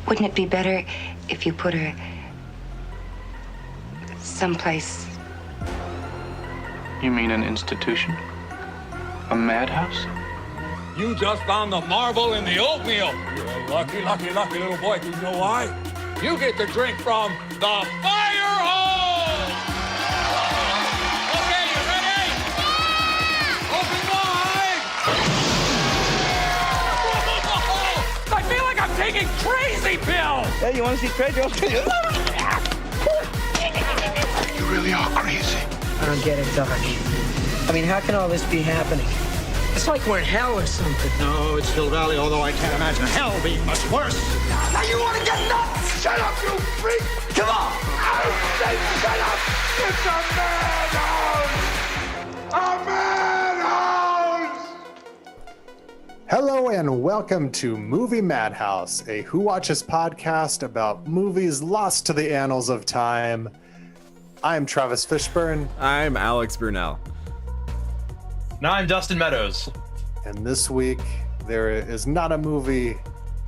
Wouldn't it be better if you put her someplace? You mean an institution? A madhouse? You just found the marble in the oatmeal. You're a lucky, lucky, lucky little boy. Do you know why? You get to drink from the fire hose! Okay, you ready? Open wide! I feel like I'm taking crazy pills! Hey, you want to see crazy? You really are crazy. I don't get it, Doc. I mean, how can all this be happening? It's like we're in hell or something. No, it's Hill Valley, although I can't imagine hell being much worse. Now you want to get nuts? Shut up, you freak! Come on! I say shut up! It's a madhouse! A madhouse! Hello and welcome to Movie Madhouse, a Who Watches podcast about movies lost to the annals of time. I'm Travis Fishburne. I'm Alex Brunel. Now I'm Dustin Meadows. And this week, there is not a movie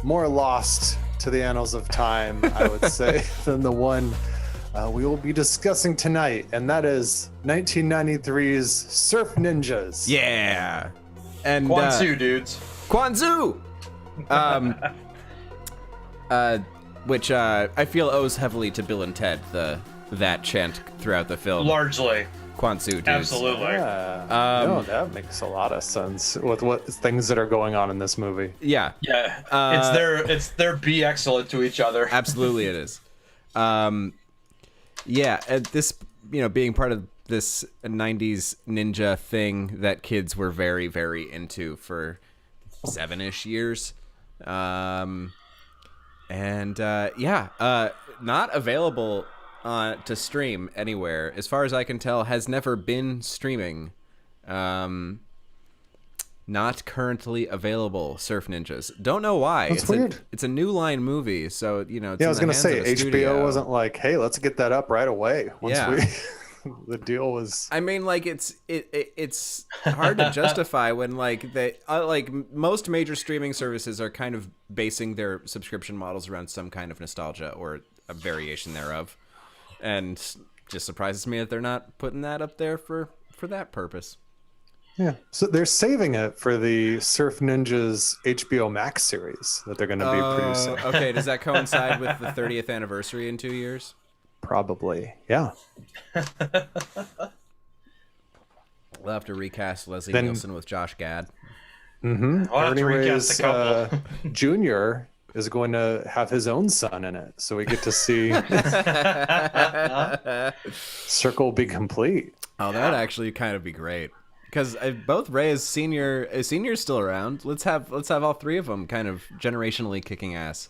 more lost to the annals of time, I would say, than the one we will be discussing tonight, and that is 1993's Surf Ninjas. Yeah. And Kwanzaa, dudes. Kwanzaa! Which I feel owes heavily to Bill and Ted, that chant throughout the film. Largely. Kwanzaa, dudes. Absolutely. Yeah. No, that makes a lot of sense with what things that are going on in this movie. Yeah. Yeah. It's their be excellent to each other. Absolutely it is. Yeah, at this, being part of this 90s ninja thing that kids were very, very into for 7-ish years. Not available to stream anywhere. As far as I can tell, has never been streaming. Not currently available, Surf Ninjas. Don't know why. That's weird. It's a New Line movie, so, it's Yeah, I was going to say, HBO wasn't like, hey, let's get that up right away. The deal was... I mean, like, it's hard to justify when, like, most major streaming services are kind of basing their subscription models around some kind of nostalgia or a variation thereof. And just surprises me that they're not putting that up there for that purpose. Yeah, so they're saving it for the Surf Ninjas HBO Max series that they're going to be producing. Okay, does that coincide with the 30th anniversary in 2 years? Probably, yeah. We'll have to recast Leslie Nielsen with Josh Gad. Mm-hmm. I'll have Ernie to recast a Reyes couple. Jr. is going to have his own son in it, so we get to see circle be complete. Oh, that'd actually kind of be great. Because both Reyes Senior's still around. Let's have all three of them kind of generationally kicking ass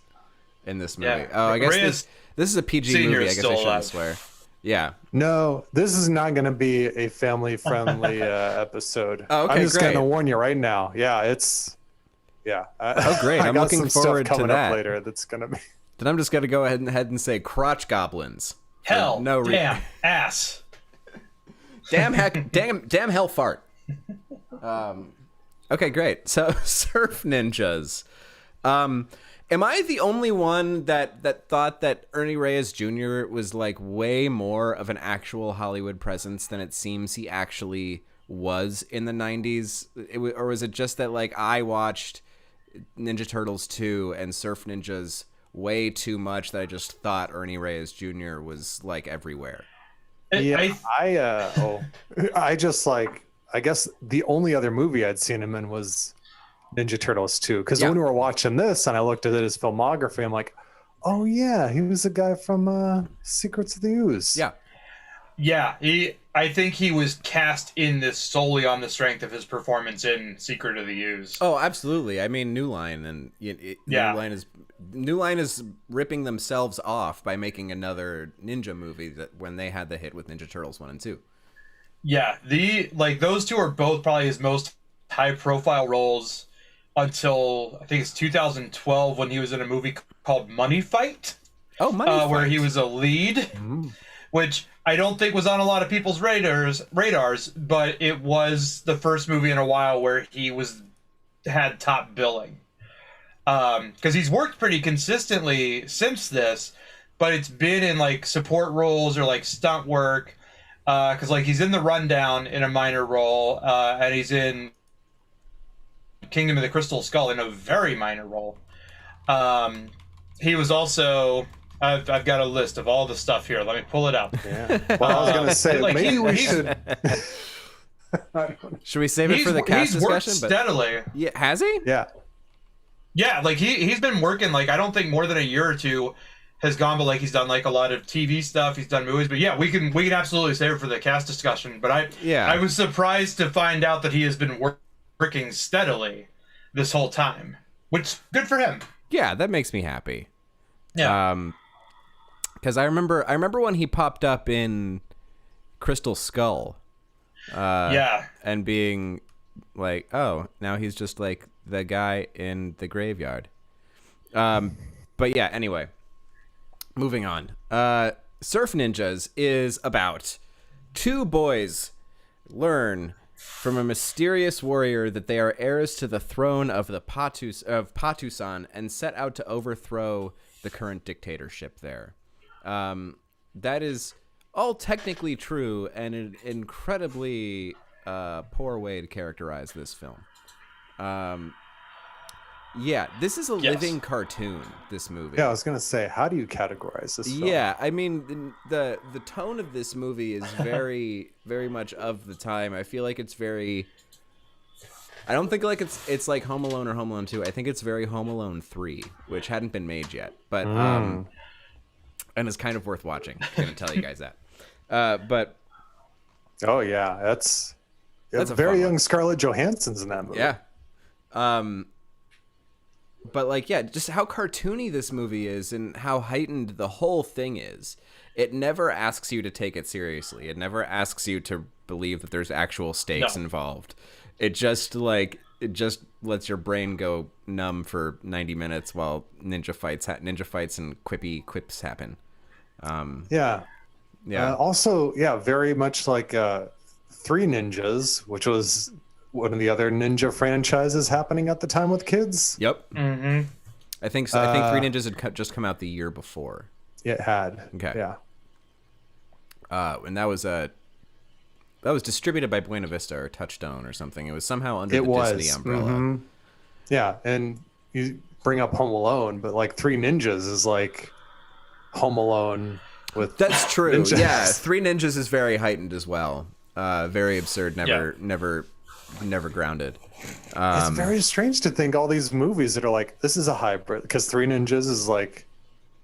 in this movie. Yeah. Oh, I guess Reyes this is a PG Senior movie. I is guess I still shouldn't alive. swear. Yeah. No, this is not going to be a family-friendly episode. Oh, okay, I'm just great. going to warn you right now. Yeah, it's... Yeah. Oh, great. I I'm got looking some stuff forward to coming that. up later that's going to be... Then I'm just going to go ahead and say crotch goblins. Hell, No damn, ass. Damn heck, damn hell fart. Okay, great. So Surf Ninjas. Am I the only one that thought that Ernie Reyes Jr. was like way more of an actual Hollywood presence than it seems he actually was in the 90s? Or was it just that like I watched Ninja Turtles 2 and Surf Ninjas way too much that I just thought Ernie Reyes Jr. was like everywhere? Yeah, I just like... I guess the only other movie I'd seen him in was Ninja Turtles 2. Because when we were watching this and I looked at his filmography, I'm like, oh yeah, he was the guy from Secrets of the Ooze. Yeah. Yeah, I think he was cast in this solely on the strength of his performance in Secret of the Ooze. Oh, absolutely. I mean, New Line and New Line is ripping themselves off by making another ninja movie that when they had the hit with Ninja Turtles 1 and 2. Yeah, those two are both probably his most high-profile roles until I think it's 2012 when he was in a movie called Money Fight. Oh, Money Fight, where he was a lead, which I don't think was on a lot of people's radars, but it was the first movie in a while where he had top billing. because he's worked pretty consistently since this, but it's been in like support roles or like stunt work. Because like he's in The Rundown in a minor role, and he's in Kingdom of the Crystal Skull in a very minor role. He was also. I've got a list of all the stuff here. Let me pull it up. Yeah. Well, I was gonna say like, maybe we should. Should we save it for the cast he's worked discussion? steadily. Yeah, has he? Yeah. Yeah, like he's been working like I don't think more than a year or two has gone, but like he's done like a lot of TV stuff. He's done movies, but yeah, we can absolutely save it for the cast discussion. But I was surprised to find out that he has been working steadily this whole time, which good for him. Yeah, that makes me happy. Yeah. Because I remember when he popped up in Crystal Skull. And being like, oh, now he's just like the guy in the graveyard. But yeah, anyway. Moving on. Surf Ninjas is about two boys learn from a mysterious warrior that they are heirs to the throne of the Patusan and set out to overthrow the current dictatorship there. That is all technically true and an incredibly poor way to characterize this film. Yeah, this is a living cartoon, this movie. Yeah, I was going to say, how do you categorize this film? Yeah, I mean, the tone of this movie is very, very much of the time. I feel like it's very... I don't think like it's like Home Alone or Home Alone 2. I think it's very Home Alone 3, which hadn't been made yet. But and it's kind of worth watching. I'm going to tell you guys that. But... Oh, yeah, that's a very young one. Scarlett Johansson's in that movie. Yeah. But like, yeah, just how cartoony this movie is and how heightened the whole thing is. It never asks you to take it seriously. It never asks you to believe that there's actual stakes involved. It just lets your brain go numb for 90 minutes while ninja fights and quips happen. Yeah. Also, very much like Three Ninjas, which was one of the other ninja franchises happening at the time with kids. Yep. Mm-hmm. I think so. I think Three Ninjas had just come out the year before. It had. Okay. Yeah. And that was distributed by Buena Vista or Touchstone or something. It was somehow under the Disney umbrella. Mm-hmm. Yeah, and you bring up Home Alone, but like Three Ninjas is like Home Alone with. That's true. Ninjas. Yeah, Three Ninjas is very heightened as well. Very absurd. Never grounded. It's very strange to think all these movies that are like, this is a hybrid, because Three Ninjas is like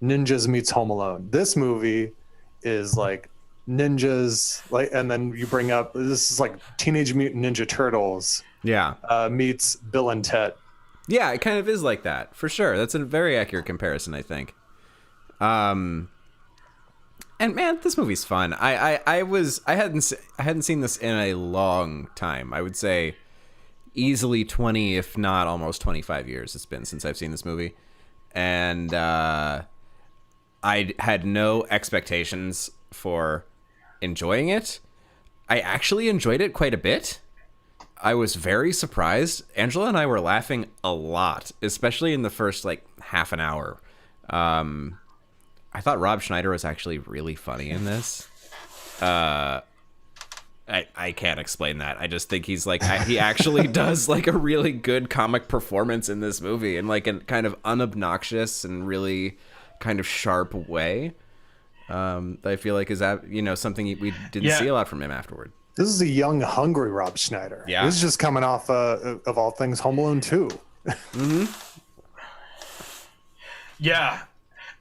Ninjas meets Home Alone. This movie is like ninjas, like, and then you bring up, this is like Teenage Mutant Ninja Turtles. Yeah. Meets Bill and Ted. Yeah, it kind of is like that for sure. That's a very accurate comparison, I think. And man, this movie's fun. I hadn't seen this in a long time. I would say easily 20, if not almost 25 years it's been since I've seen this movie. And I had no expectations for enjoying it. I actually enjoyed it quite a bit. I was very surprised. Angela and I were laughing a lot, especially in the first like half an hour. I thought Rob Schneider was actually really funny in this. I can't explain that. I just think he's like, he actually does like a really good comic performance in this movie in like a kind of unobnoxious and really kind of sharp way. That I feel like is something we didn't see a lot from him afterward. This is a young, hungry Rob Schneider. Yeah. This is just coming off of all things Home Alone 2. Mm-hmm. Yeah.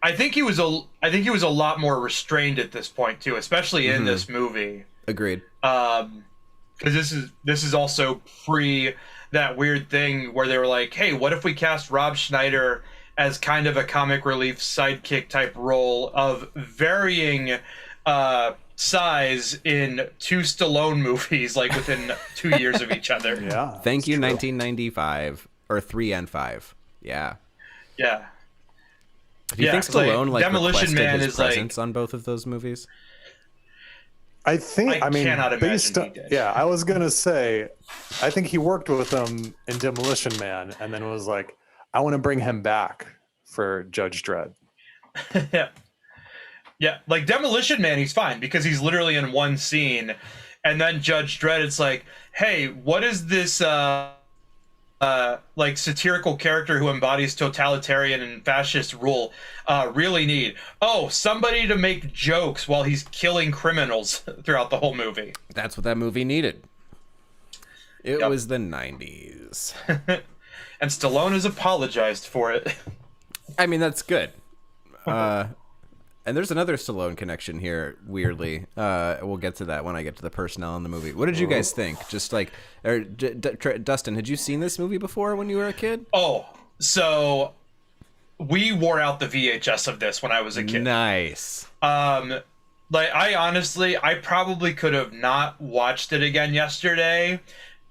I think he was a lot more restrained at this point too, especially in this movie. Agreed. Because this is also pre that weird thing where they were like, "Hey, what if we cast Rob Schneider as kind of a comic relief sidekick type role of varying size in two Stallone movies, like within 2 years of each other?" Yeah. Thank you, true. 1995 or 3 and 5. Yeah. Yeah. Do you think Stallone like Demolition requested Man his is like presence on both of those movies? I think. I mean, cannot based imagine on, he did. yeah, I was gonna say, I think he worked with them in Demolition Man, and then was like, I want to bring him back for Judge Dredd. Yeah. Yeah, like Demolition Man, he's fine because he's literally in one scene, and then Judge Dredd, it's like, hey, what is this like satirical character who embodies totalitarian and fascist rule really need? Oh, somebody to make jokes while he's killing criminals throughout the whole movie. That's what that movie needed. It Yep. was the 90s. And Stallone has apologized for it. I mean, that's good. And there's another Stallone connection here, weirdly. We'll get to that when I get to the personnel in the movie. What did you guys think? Just like, Dustin, had you seen this movie before when you were a kid? Oh, so we wore out the VHS of this when I was a kid. Nice. Like, I probably could have not watched it again yesterday,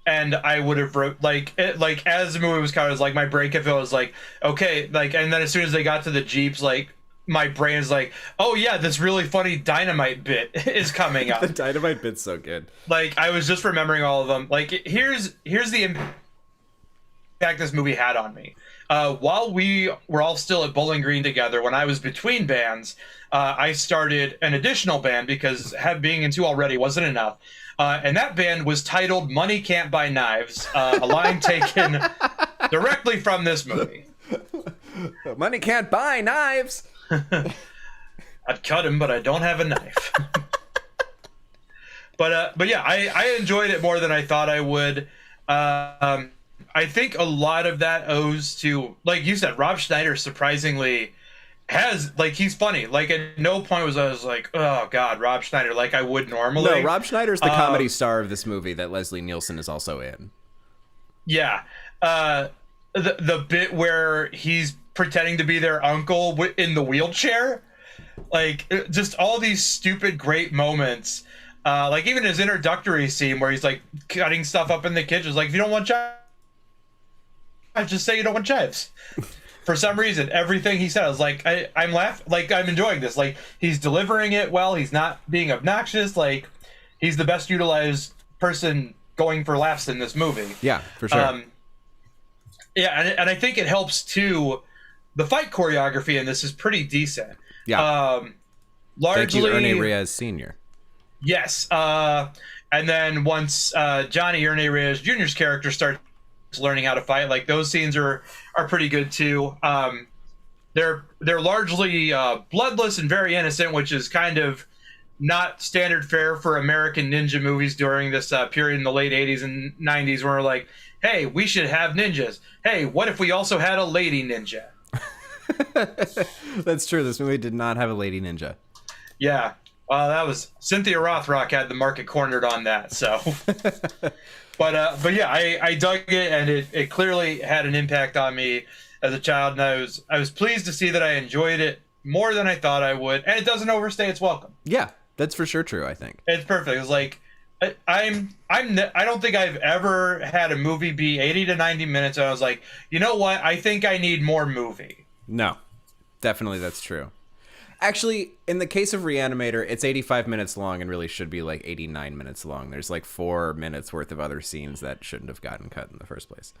and I would have as the movie was kind of like my break if it was like, okay, like, and then as soon as they got to the Jeeps, like, my brain is like, oh yeah, this really funny dynamite bit is coming up. The dynamite bit's so good. Like, I was just remembering all of them. Like, here's the impact this movie had on me. While we were all still at Bowling Green together, when I was between bands, I started an additional band because being in two already wasn't enough. And that band was titled Money Can't Buy Knives, a line taken directly from this movie. Money can't buy knives. I'd cut him, but I don't have a knife. But yeah, I enjoyed it more than I thought I would. I think a lot of that owes to, like you said, Rob Schneider surprisingly has, like, he's funny. Like, at no point was I was like, oh god, Rob Schneider, like I would normally. No, Rob Schneider's the comedy star of this movie that Leslie Nielsen is also in. Yeah. The bit where he's pretending to be their uncle in the wheelchair, like, just all these stupid great moments, like even his introductory scene where he's like cutting stuff up in the kitchen, like, if you don't want chives, just say you don't want chives. For some reason, everything he says, like, I'm laughing, like, I'm enjoying this, like, he's delivering it well, he's not being obnoxious, like, he's the best utilized person going for laughs in this movie. Yeah, for sure. Yeah, and I think it helps too. The fight choreography in this is pretty decent. Yeah. Largely, Thank you, Ernie Reyes Sr. Yes. And then once Ernie Reyes Jr.'s character starts learning how to fight, like, those scenes are pretty good too. They're largely bloodless and very innocent, which is kind of not standard fare for American ninja movies during this period in the late 80s and 90s, where we're like, hey, we should have ninjas. Hey, what if we also had a lady ninja? That's true. This movie did not have a lady ninja. Yeah. That was Cynthia Rothrock had the market cornered on that. So, but yeah, I dug it, and it clearly had an impact on me as a child, and I was pleased to see that I enjoyed it more than I thought I would, and it doesn't overstay its welcome. Yeah, that's for sure true. I think it's perfect. It's like, I don't think I've ever had a movie be 80 to 90 minutes and I was like, you know what? I think I need more movie. No, definitely that's true. Actually, in the case of Reanimator, it's 85 minutes long and really should be like 89 minutes long. There's like 4 minutes worth of other scenes that shouldn't have gotten cut in the first place.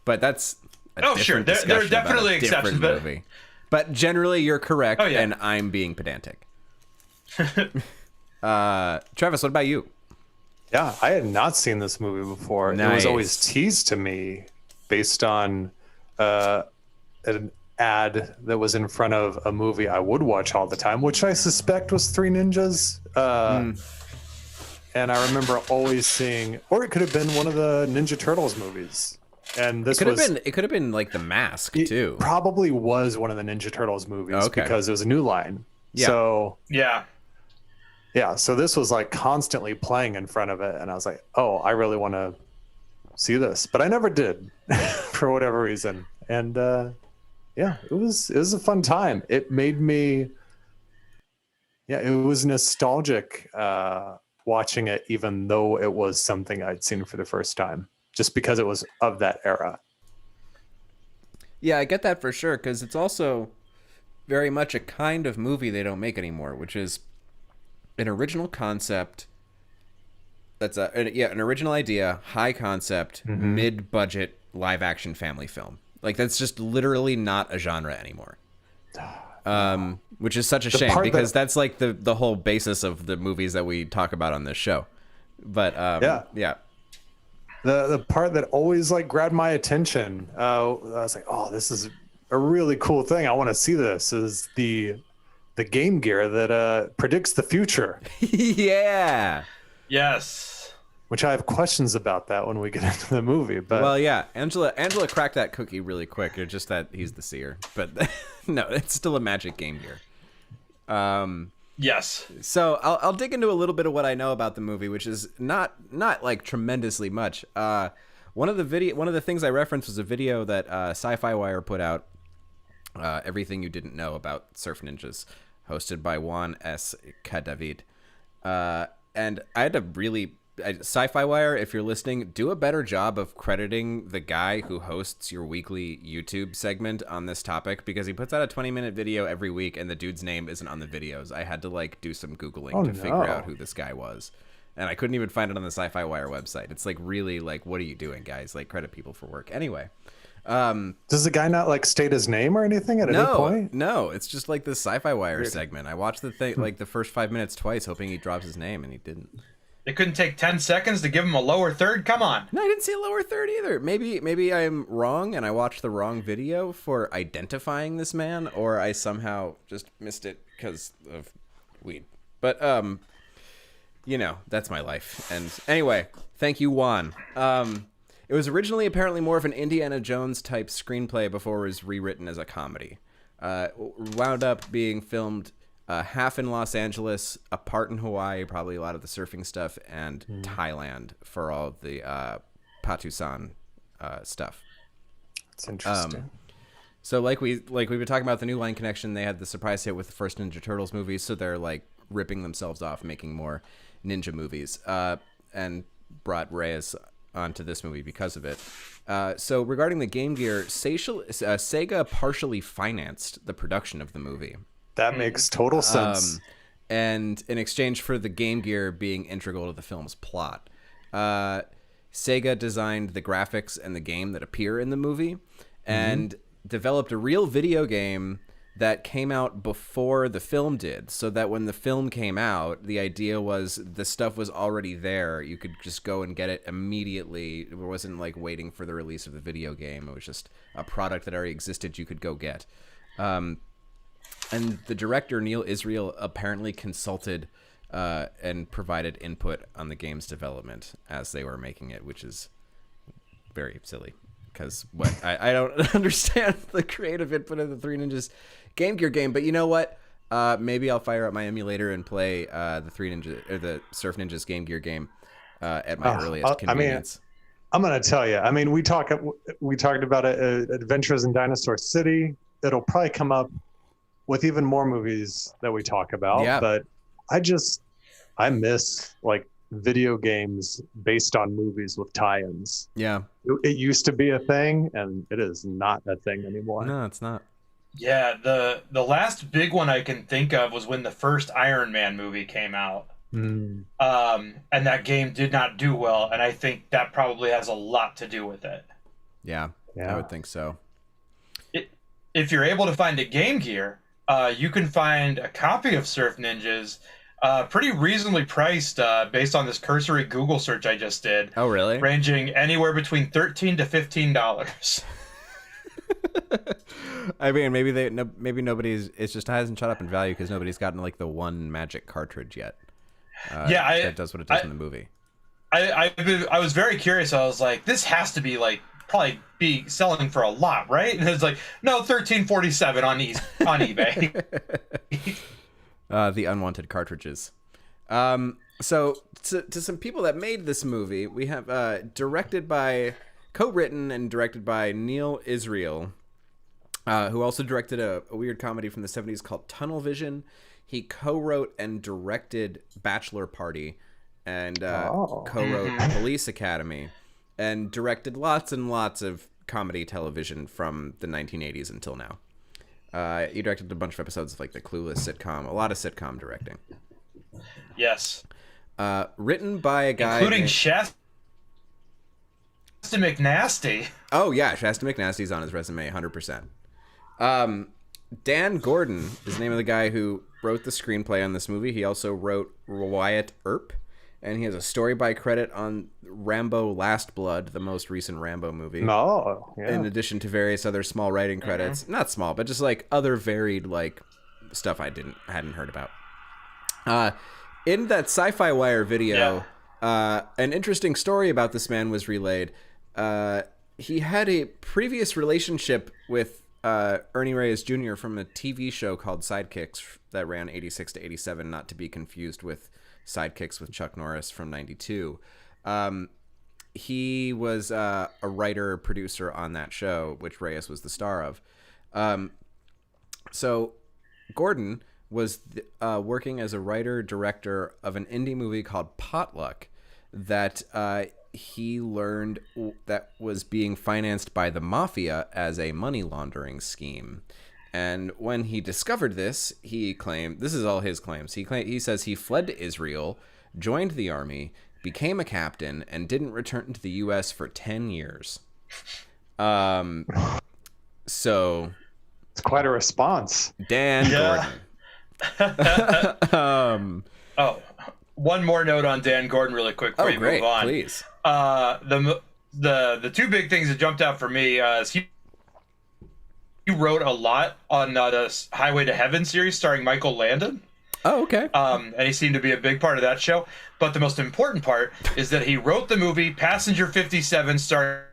But that's a different discussion. There are definitely exceptions, but generally you're correct, and I'm being pedantic. Travis, what about you? Yeah, I had not seen this movie before. Nice. It was always teased to me based on an ad that was in front of a movie I would watch all the time, which I suspect was Three Ninjas. And I remember always seeing, or it could have been one of the Ninja Turtles movies. And this it could have been like The Mask too. Probably was one of the Ninja Turtles movies because it was a new line. Yeah. So yeah, so this was like constantly playing in front of it, and I was like, oh, I really want to see this, but I never did for whatever reason. And yeah, it was a fun time. It made me, it was nostalgic watching it, even though it was something I'd seen for the first time, just because it was of that era. Yeah, I get that for sure, because it's also very much a kind of movie they don't make anymore, which is an original concept. That's an original idea, high concept, mid-budget live-action family film. Like, that's just literally not a genre anymore. Which is such a shame, part because that's like the whole basis of the movies that we talk about on this show. But yeah. The part that always like grabbed my attention, I was like, oh, this is a really cool thing. I want to see this. Is the Game Gear that predicts the future. Yeah. Yes. Which I have questions about that when we get into the movie. But Well, yeah, Angela cracked that cookie really quick. It's just that he's the seer. But no, it's still a Magic Game Gear. Yes. So I'll dig into a little bit of what I know about the movie, which is not like tremendously much. One of the things I referenced was a video that Sci-Fi Wire put out, Everything You Didn't Know About Surf Ninjas, hosted by Juan S. Cadavid. And I had to really... Sci-Fi Wire, if you're listening, do a better job of crediting the guy who hosts your weekly YouTube segment on this topic, because he puts out a 20-minute video every week and the dude's name isn't on the videos. I had to like do some Googling to figure out who this guy was. And I couldn't even find it on the Sci-Fi Wire website. It's like, really, like, what are you doing, guys? Like, credit people for work. Anyway. Does the guy not like state his name or anything at any point? No, it's just like the Sci-Fi Wire segment. I watched the thing, like the first 5 minutes twice, hoping he drops his name, and he didn't. It couldn't take 10 seconds to give him a lower third? Come on. No, I didn't see a lower third either. Maybe I'm wrong and I watched the wrong video for identifying this man, or I somehow just missed it because of weed. But, you know, that's my life. And anyway, thank you, Juan. It was originally apparently more of an Indiana Jones type screenplay before it was rewritten as a comedy. Wound up being filmed half in Los Angeles, a part in Hawaii, probably a lot of the surfing stuff, and Thailand for all the Patusan stuff. That's interesting. So like we've been talking about the New Line connection, they had the surprise hit with the first Ninja Turtles movie, so they're like ripping themselves off, making more ninja movies, and brought Reyes onto this movie because of it. So regarding the Game Gear, Sega partially financed the production of the movie. That makes total sense. And in exchange for the Game Gear being integral to the film's plot, Sega designed the graphics and the game that appear in the movie, and developed a real video game that came out before the film did, so that when the film came out, the idea was the stuff was already there. You could just go and get it immediately. It wasn't like waiting for the release of the video game. It was just a product that already existed you could go get. And the director, Neil Israel, apparently consulted and provided input on the game's development as they were making it, which is very silly. Because I don't understand the creative input of the Three Ninjas Game Gear game, but you know what? Maybe I'll fire up my emulator and play the Surf Ninjas Game Gear game at my earliest convenience. I'm gonna tell you. I mean, we talked about Adventures in Dinosaur City. It'll probably come up with even more movies that we talk about. Yeah. But I miss like video games based on movies with tie-ins. Yeah. It used to be a thing, and it is not a thing anymore. No, it's not. Yeah, the last big one I can think of was when the first Iron Man movie came out. And that game did not do well, and I think that probably has a lot to do with it. Yeah. I would think so. If you're able to find a Game Gear, you can find a copy of Surf Ninjas pretty reasonably priced based on this cursory Google search I just did. Oh, really? Ranging anywhere between $13 to $15. I mean, maybe nobody's. It just hasn't shot up in value because nobody's gotten like the one magic cartridge yet. That does what it does in the movie. I was very curious. I was like, this has to be like probably be selling for a lot, right? And it's like, no, $13.47 on eBay. The unwanted cartridges. So to some people that made this movie, we have co-written and directed by Neil Israel, who also directed a weird comedy from the 70s called Tunnel Vision. He co-wrote and directed Bachelor Party and co-wrote Police Academy and directed lots and lots of comedy television from the 1980s until now. He directed a bunch of episodes of like the Clueless sitcom, a lot of sitcom directing. Yes. Written by a guy including Chef. McNasty. Oh yeah, Shasta McNasty's on his resume, 100%. Dan Gordon is the name of the guy who wrote the screenplay on this movie. He also wrote Wyatt Earp, and he has a story by credit on Rambo: Last Blood, the most recent Rambo movie. Oh, yeah. In addition to various other small writing credits, not small, but just like other varied like stuff I hadn't heard about. In that Sci-Fi Wire video, an interesting story about this man was relayed. He had a previous relationship with Ernie Reyes Jr. from a TV show called Sidekicks that ran 86 to 87, not to be confused with Sidekicks with Chuck Norris from 92. He was a writer-producer on that show, which Reyes was the star of. So Gordon was working as a writer-director of an indie movie called Potluck that he learned that was being financed by the mafia as a money laundering scheme. And when he discovered this, he claimed, this is all his claims, he says he fled to Israel, joined the army, became a captain, and didn't return to the U.S. for 10 years. So... It's quite a response. Dan Gordon. One more note on Dan Gordon really quick before you move on. Please. The two big things that jumped out for me is he wrote a lot on the Highway to Heaven series starring Michael Landon. Oh, okay. And he seemed to be a big part of that show. But the most important part is that he wrote the movie Passenger 57 starring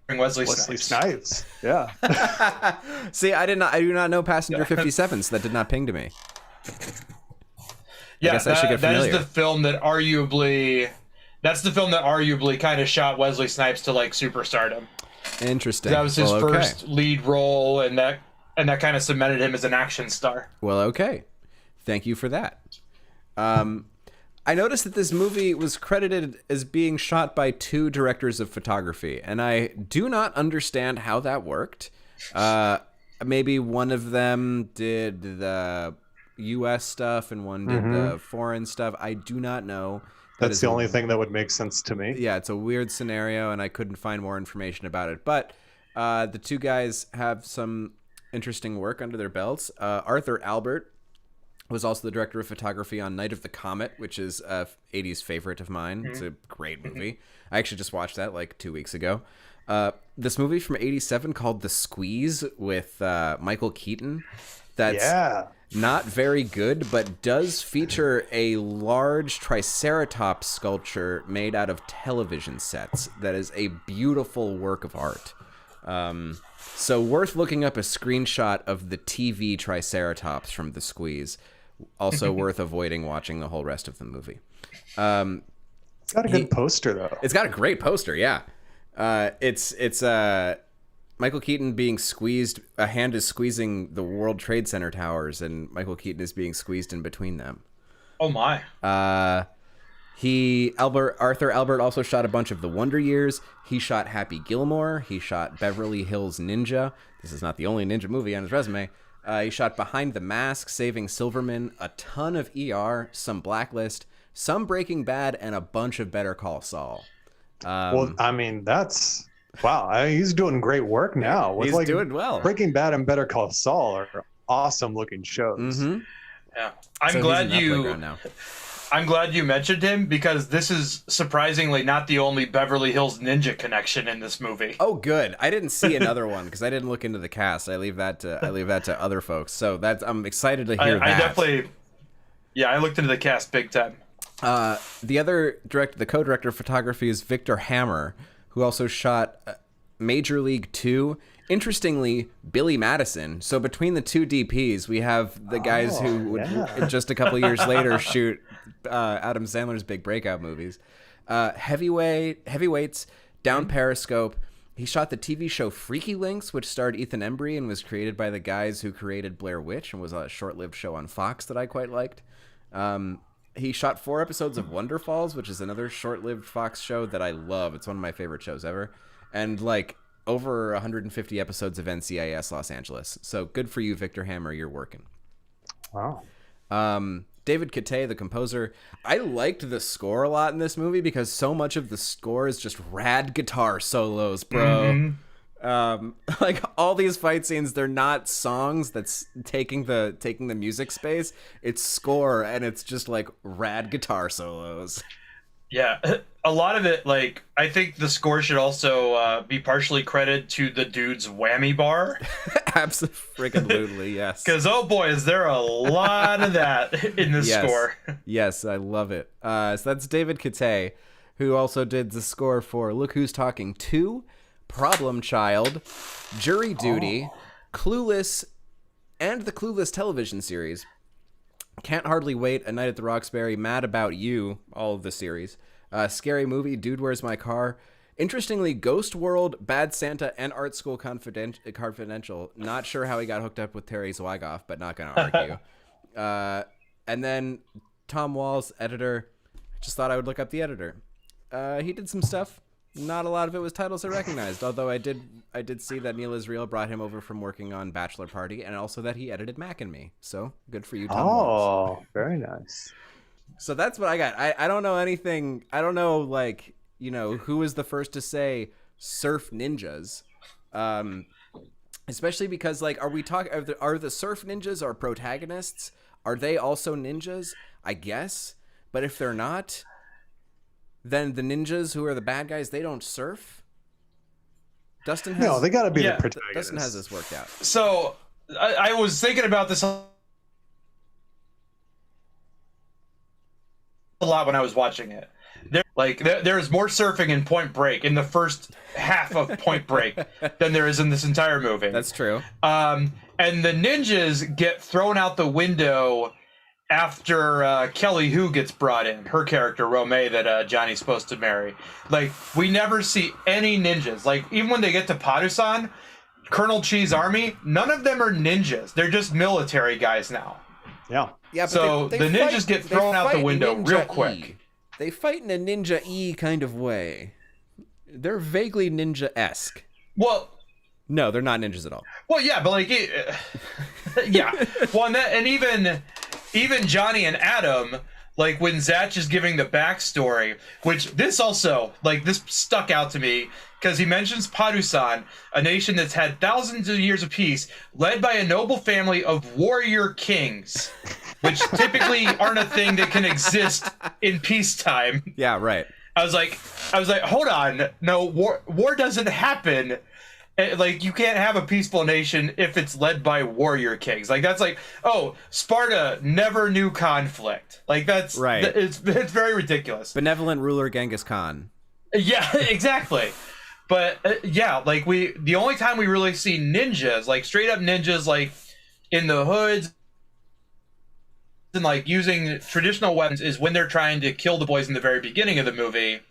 Wesley Snipes. Yeah. See, I do not know Passenger 57, so that did not ping to me. Yeah, that is the film that arguably kind of shot Wesley Snipes to like superstardom. Interesting. That was his first lead role, and that kind of cemented him as an action star. Well, okay. Thank you for that. I noticed that this movie was credited as being shot by 2 directors of photography, and I do not understand how that worked. Maybe one of them did the U.S. stuff and one did the foreign stuff. I do not know. That's the only thing that would make sense to me. Yeah, it's a weird scenario, and I couldn't find more information about it. But the 2 guys have some interesting work under their belts. Arthur Albert was also the director of photography on Night of the Comet, which is a 80s favorite of mine. It's a great movie. I actually just watched that like 2 weeks ago. This movie from 87 called The Squeeze with Michael Keaton. That's not very good, but does feature a large Triceratops sculpture made out of television sets. That is a beautiful work of art. So worth looking up a screenshot of the TV Triceratops from The Squeeze. Also worth avoiding watching the whole rest of the movie. It's got a good poster, though. It's got a great poster, yeah. It's Michael Keaton being squeezed. A hand is squeezing the World Trade Center towers, and Michael Keaton is being squeezed in between them. Oh my! Arthur Albert also shot a bunch of The Wonder Years. He shot Happy Gilmore. He shot Beverly Hills Ninja. This is not the only ninja movie on his resume. He shot Behind the Mask, Saving Silverman, a ton of ER, some Blacklist, some Breaking Bad, and a bunch of Better Call Saul. Well, I mean, that's... Wow, he's doing great work now. He's doing well. Breaking Bad and Better Call Saul are awesome-looking shows. Mm-hmm. Yeah, I'm glad you mentioned him, because this is surprisingly not the only Beverly Hills Ninja connection in this movie. Oh, good. I didn't see another one because I didn't look into the cast. I leave that to other folks. So I'm excited to hear that. I definitely, I looked into the cast big time. The co-director of photography is Victor Hammer, who also shot Major League 2. Interestingly, Billy Madison. So between the 2 DPs, we have the guys who would just a couple years later shoot Adam Sandler's big breakout movies. Heavyweights, Down Periscope. He shot the TV show Freaky Links, which starred Ethan Embry and was created by the guys who created Blair Witch and was a short-lived show on Fox that I quite liked. He shot 4 episodes of Wonder Falls, which is another short-lived Fox show that I love. It's one of my favorite shows ever. And over 150 episodes of NCIS Los Angeles. So good for you, Victor Hammer. You're working. Wow. David Catay, the composer. I liked the score a lot in this movie because so much of the score is just rad guitar solos, bro. Like all these fight scenes, they're not songs that's taking the music space. It's score, and it's just like rad guitar solos. Yeah, a lot of it, like, I think the score should also be partially credited to the dude's whammy bar. Absolutely, yes. Because, oh boy, is there a lot of that in this score. Yes, I love it. So that's David Catay, who also did the score for Look Who's Talking 2, Problem Child, Jury Duty, Clueless, and the Clueless television series. Can't Hardly Wait, A Night at the Roxbury, Mad About You, all of the series. Scary Movie, Dude, Where's My Car? Interestingly, Ghost World, Bad Santa, and Art School Confidential. Not sure how he got hooked up with Terry Zwigoff, but not going to argue. And then Tom Walls, editor. Just thought I would look up the editor. He did some stuff. Not a lot of it was titles I recognized, although I did see that Neil Israel brought him over from working on Bachelor Party, and also that he edited Mac and Me. So good for you, Tom Walls. Oh, very nice. So that's what I got. I don't know anything. I don't know, like, you know, who was the first to say surf ninjas, especially because, like, are the surf ninjas our protagonists? Are they also ninjas? I guess, but if they're not, then the ninjas who are the bad guys, they don't surf. Dustin has, no, they got to be the protagonists. Dustin has this worked out. So I was thinking about this a lot when I was watching it. There's more surfing in Point Break, in the first half of Point Break, than there is in this entire movie. That's true. And the ninjas get thrown out the window after Kelly Hu gets brought in, her character Romay that Johnny's supposed to marry. Like, we never see any ninjas. Like, even when they get to Patusan, Colonel Chi's army, none of them are ninjas. They're just military guys now. Yeah. Yeah. But so the ninjas get thrown out the window real quick. They fight in a ninja-y kind of way. They're vaguely ninja-esque. Well, no, they're not ninjas at all. Well, yeah, but like, yeah. Well, and even Johnny and Adam, like when Zatch is giving the backstory, which this also, like, this stuck out to me because he mentions Patusan, a nation that's had thousands of years of peace, led by a noble family of warrior kings, which typically aren't a thing that can exist in peacetime. Yeah, right. I was like, hold on, no, war doesn't happen. Like, you can't have a peaceful nation if it's led by warrior kings. Like, that's like, oh, Sparta never knew conflict. Like, that's right. It's very ridiculous. Benevolent ruler Genghis Khan. Yeah, exactly. But yeah, like, the only time we really see ninjas, like straight up ninjas, like in the hoods and like using traditional weapons, is when they're trying to kill the boys in the very beginning of the movie.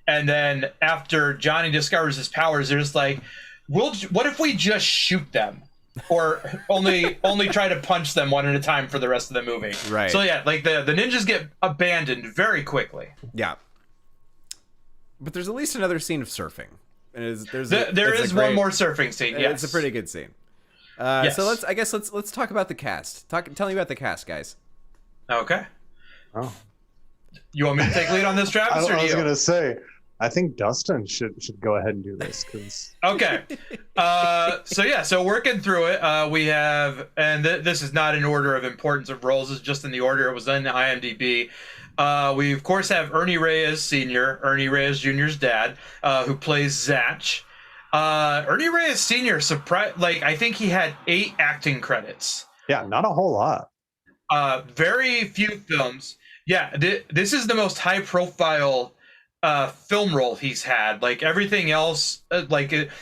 And then after Johnny discovers his powers, they're just like, what if we just shoot them, or only try to punch them one at a time for the rest of the movie? Right. So yeah, like the ninjas get abandoned very quickly. Yeah. But there's at least another scene of surfing. And there is one more surfing scene. Yes, it's a pretty good scene. Yes. So let's talk about the cast. Tell me about the cast, guys. Okay. Oh. You want me to take lead on this, Travis? I was gonna say, I think Dustin should go ahead and do this, because. Okay. So working through it, we have, and this is not in order of importance of roles, it's just in the order it was in IMDb. We of course have Ernie Reyes Sr., Ernie Reyes Jr.'s dad, who plays Zatch. Ernie Reyes Sr. I think he had 8 acting credits. Yeah, not a whole lot. Very few films. Yeah, this is the most high profile film role he's had. Like, everything else,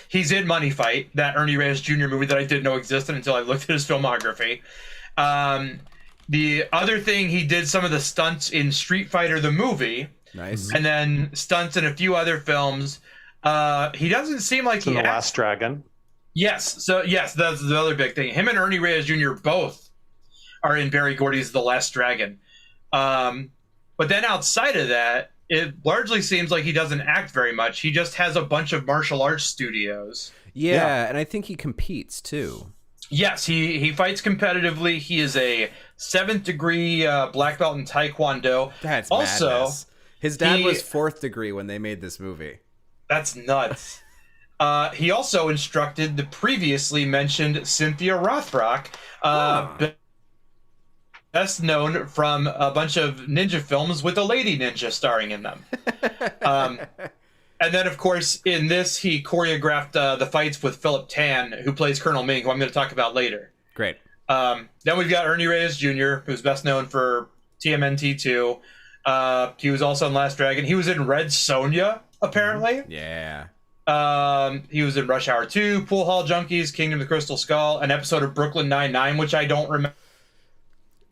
he's in Money Fight, that Ernie Reyes Jr. movie that I didn't know existed until I looked at his filmography. The other thing, he did some of the stunts in Street Fighter the movie. Nice. And then stunts in a few other films. He doesn't seem like The Last Dragon. Yes. So yes, that's the other big thing. Him and Ernie Reyes Jr. both are in Barry Gordy's The Last Dragon. But then outside of that, it largely seems like he doesn't act very much. He just has a bunch of martial arts studios. Yeah, and I think he competes too. Yes, he fights competitively. He is a 7th degree black belt in Taekwondo. That's also madness. His dad was 4th degree when they made this movie. That's nuts. He also instructed the previously mentioned Cynthia Rothrock, best known from a bunch of ninja films with a lady ninja starring in them. And then, of course, in this, he choreographed the fights with Philip Tan, who plays Colonel Ming, who I'm going to talk about later. Great. Then we've got Ernie Reyes Jr., who's best known for TMNT 2. He was also in Last Dragon. He was in Red Sonja, apparently. Yeah. He was in Rush Hour 2, Pool Hall Junkies, Kingdom of the Crystal Skull, an episode of Brooklyn Nine-Nine, which I don't remember.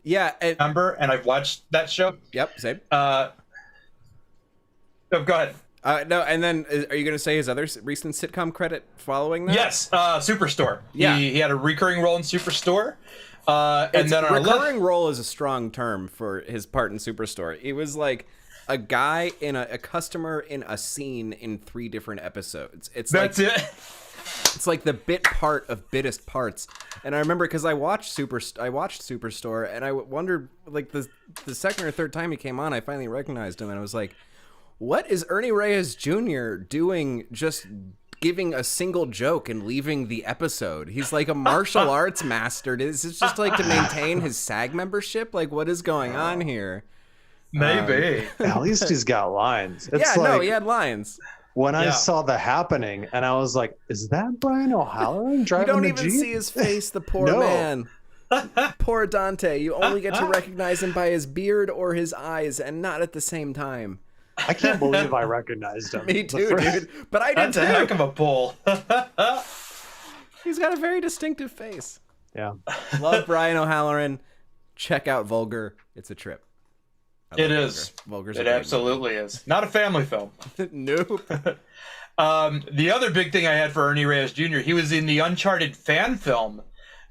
Yeah. And I've watched that show. Yep, same. Oh, go ahead. No, and then are you going to say his other recent sitcom credit following that? Yes, Superstore. Yeah. He had a recurring role in Superstore. And then recurring role is a strong term for his part in Superstore. It was like a guy in a customer in a scene in 3 different episodes. That's it. It's like the bit part of bittest parts. And I remember because I watched Superstore, and I wondered, like, the second or third time he came on, I finally recognized him, and I was like, what is Ernie Reyes Jr. doing just giving a single joke and leaving the episode? He's like a martial arts master. Is this just like to maintain his SAG membership? Like, what is going on here? Maybe. At least he's got lines. He had lines. When I saw The Happening, and I was like, is that Brian O'Halloran driving the Jeep? You don't even see his face, the poor man. Poor Dante. You only get to recognize him by his beard or his eyes, and not at the same time. I can't believe I recognized him. Me too, dude. But I did too. That's a heck of a pull. He's got a very distinctive face. Yeah. Love Brian O'Halloran. Check out Vulgar. It's a trip. It is. Vulgar's it absolutely is. Not a family film. Nope. The other big thing I had for Ernie Reyes Jr., he was in the Uncharted fan film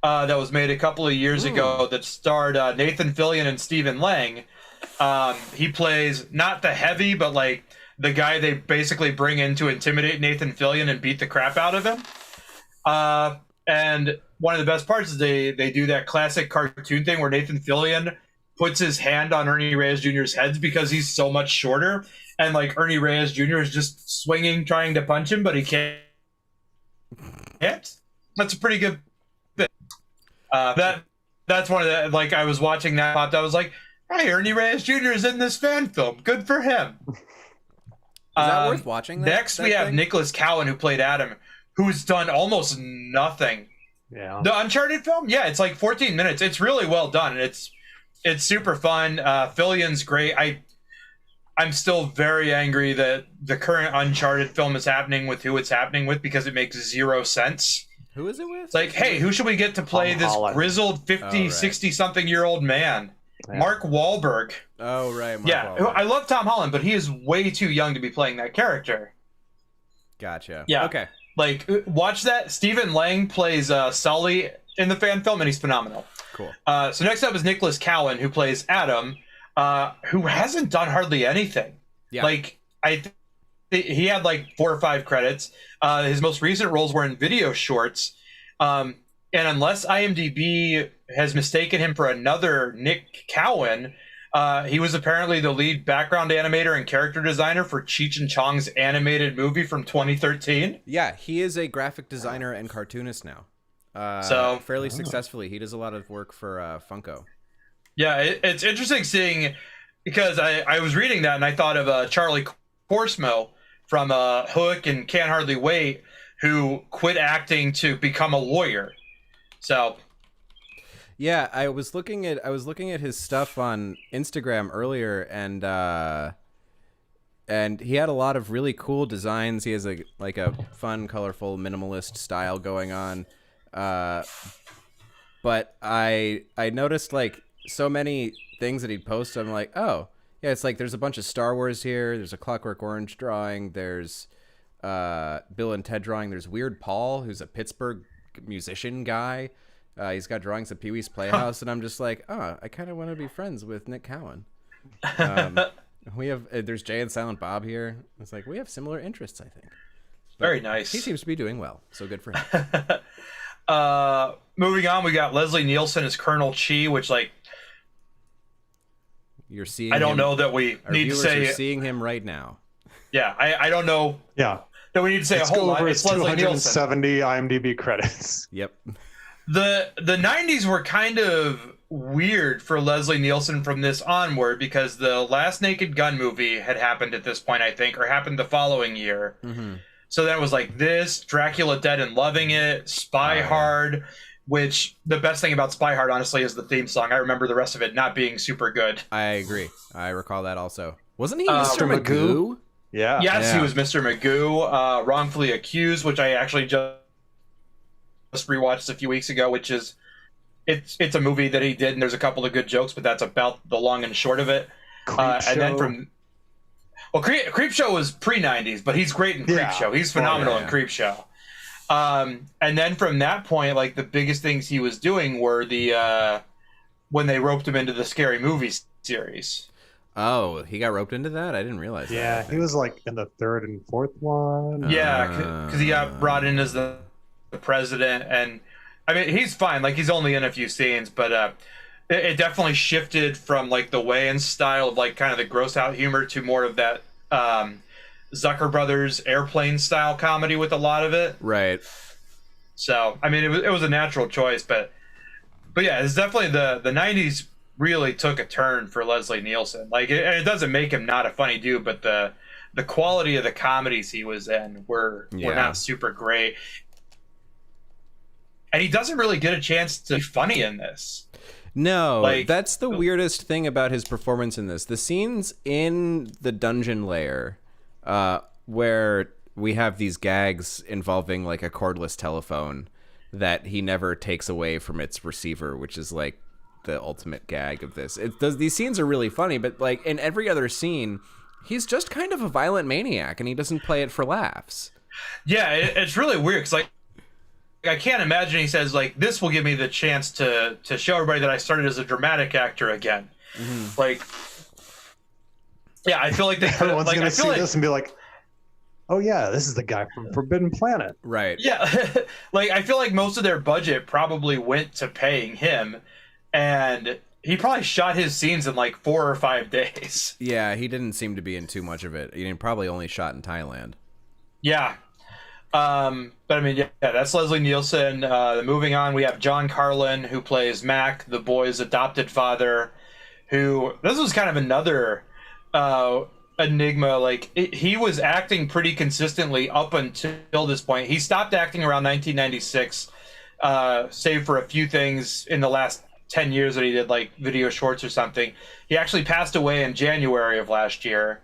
that was made a couple of years ago that starred Nathan Fillion and Stephen Lang. He plays not the heavy, but like the guy they basically bring in to intimidate Nathan Fillion and beat the crap out of him. And one of the best parts is they do that classic cartoon thing where Nathan Fillion puts his hand on Ernie Reyes Jr.'s head because he's so much shorter. And like Ernie Reyes Jr. is just swinging, trying to punch him, but he can't. That's a pretty good bit. That's one of the, like, I was watching that, I was like, hey, Ernie Reyes Jr. is in this fan film. Good for him. Is that worth watching? Next, we have Nicholas Cowan, who played Adam, who's done almost nothing. Yeah. The Uncharted film, yeah, it's like 14 minutes. It's really well done, and it's super fun. Fillion's great. I'm still very angry that the current Uncharted film is happening with who it's happening with because it makes zero sense. Who is it with? It's like, hey, who should we get to play this grizzled 50, 60-something-year-old man? Yeah. Mark Wahlberg. Oh, right. Wahlberg. I love Tom Holland, but he is way too young to be playing that character. Gotcha. Yeah. Okay. Like, watch that. Stephen Lang plays Sully in the fan film, and he's phenomenal. Cool. So next up is Nicholas Cowan, who plays Adam, who hasn't done hardly anything. Yeah. Like, he had like 4 or 5 credits. His most recent roles were in video shorts. And unless IMDb has mistaken him for another Nick Cowan, he was apparently the lead background animator and character designer for Cheech and Chong's animated movie from 2013. Yeah, he is a graphic designer and cartoonist now. So fairly successfully. He does a lot of work for Funko. Yeah, it's interesting seeing, because I was reading that and I thought of Charlie Corsmo from Hook and Can't Hardly Wait, who quit acting to become a lawyer. So yeah, I was looking at his stuff on Instagram earlier, and he had a lot of really cool designs. He has a fun, colorful, minimalist style going on. But I noticed like so many things that he'd post. I'm like, oh yeah, it's like there's a bunch of Star Wars here. There's a Clockwork Orange drawing. There's Bill and Ted drawing. There's Weird Paul, who's a Pittsburgh musician guy. He's got drawings of Pee-wee's Playhouse, and I'm just like, oh, I kind of want to be friends with Nick Cowan. We have there's Jay and Silent Bob here. It's like we have similar interests, I think. Very nice. He seems to be doing well, so good for him. moving on, we got Leslie Nielsen as Colonel Chi, which like You're seeing. I don't him, know that we our need to viewers say. are seeing him right now. Yeah, I don't know Yeah. that we need to say Let's a whole go lot. over It's his Leslie Nielsen. 270 IMDb credits. Yep. The 90s were kind of weird for Leslie Nielsen from this onward because the last Naked Gun movie had happened at this point, I think, or happened the following year. Mm-hmm. So then it was like this, Dracula Dead and Loving It, Spy Hard, which the best thing about Spy Hard, honestly, is the theme song. I remember the rest of it not being super good. I agree. I recall that also. Wasn't he Mr. Mr. Magoo? Yeah. Yes, Yeah. he was Mr. Magoo, Wrongfully Accused, which I actually just rewatched a few weeks ago, which is it's a movie that he did, and there's a couple of good jokes, but that's about the long and short of it. And then from Creepshow was pre-90s, but he's great in Creepshow. He's phenomenal in Creepshow. And then from that point, like the biggest things he was doing were the when they roped him into the Scary Movie series. Oh, he got roped into that? I didn't realize that. Yeah, he was like in the third and fourth one. Yeah, because he got brought in as the president, and I mean he's fine. Like he's only in a few scenes, but it definitely shifted from like the Wayans style of like kind of the gross out humor to more of that Zucker Brothers Airplane style comedy with a lot of it. Right. So I mean it was a natural choice, but yeah, it's definitely the 90s really took a turn for Leslie Nielsen. Like it doesn't make him not a funny dude, but the quality of the comedies he was in were not super great. And he doesn't really get a chance to be funny in this. No, Like- that's the weirdest thing about his performance in this. The scenes in the dungeon lair, where we have these gags involving like a cordless telephone that he never takes away from its receiver, which is like the ultimate gag of this. These scenes are really funny, but like in every other scene, he's just kind of a violent maniac, and he doesn't play it for laughs. Yeah, it's really weird because like I can't imagine he says like this will give me the chance to show everybody that I started as a dramatic actor again. Mm-hmm. Like, yeah, I feel like they could Everyone's like gonna I feel see like this and be like, "Oh yeah, this is the guy from Forbidden Planet." Right. yeah, like I feel like most of their budget probably went to paying him, and he probably shot his scenes in like 4 or 5 days. Yeah, he didn't seem to be in too much of it. He probably only shot in Thailand. Yeah. But I mean, yeah, that's Leslie Nielsen. Moving on, we have John Carlin, who plays Mac, the boy's adopted father, who, this was kind of another enigma. Like, he was acting pretty consistently up until this point. He stopped acting around 1996, save for a few things in the last 10 years that he did, like, video shorts or something. He actually passed away in January of last year.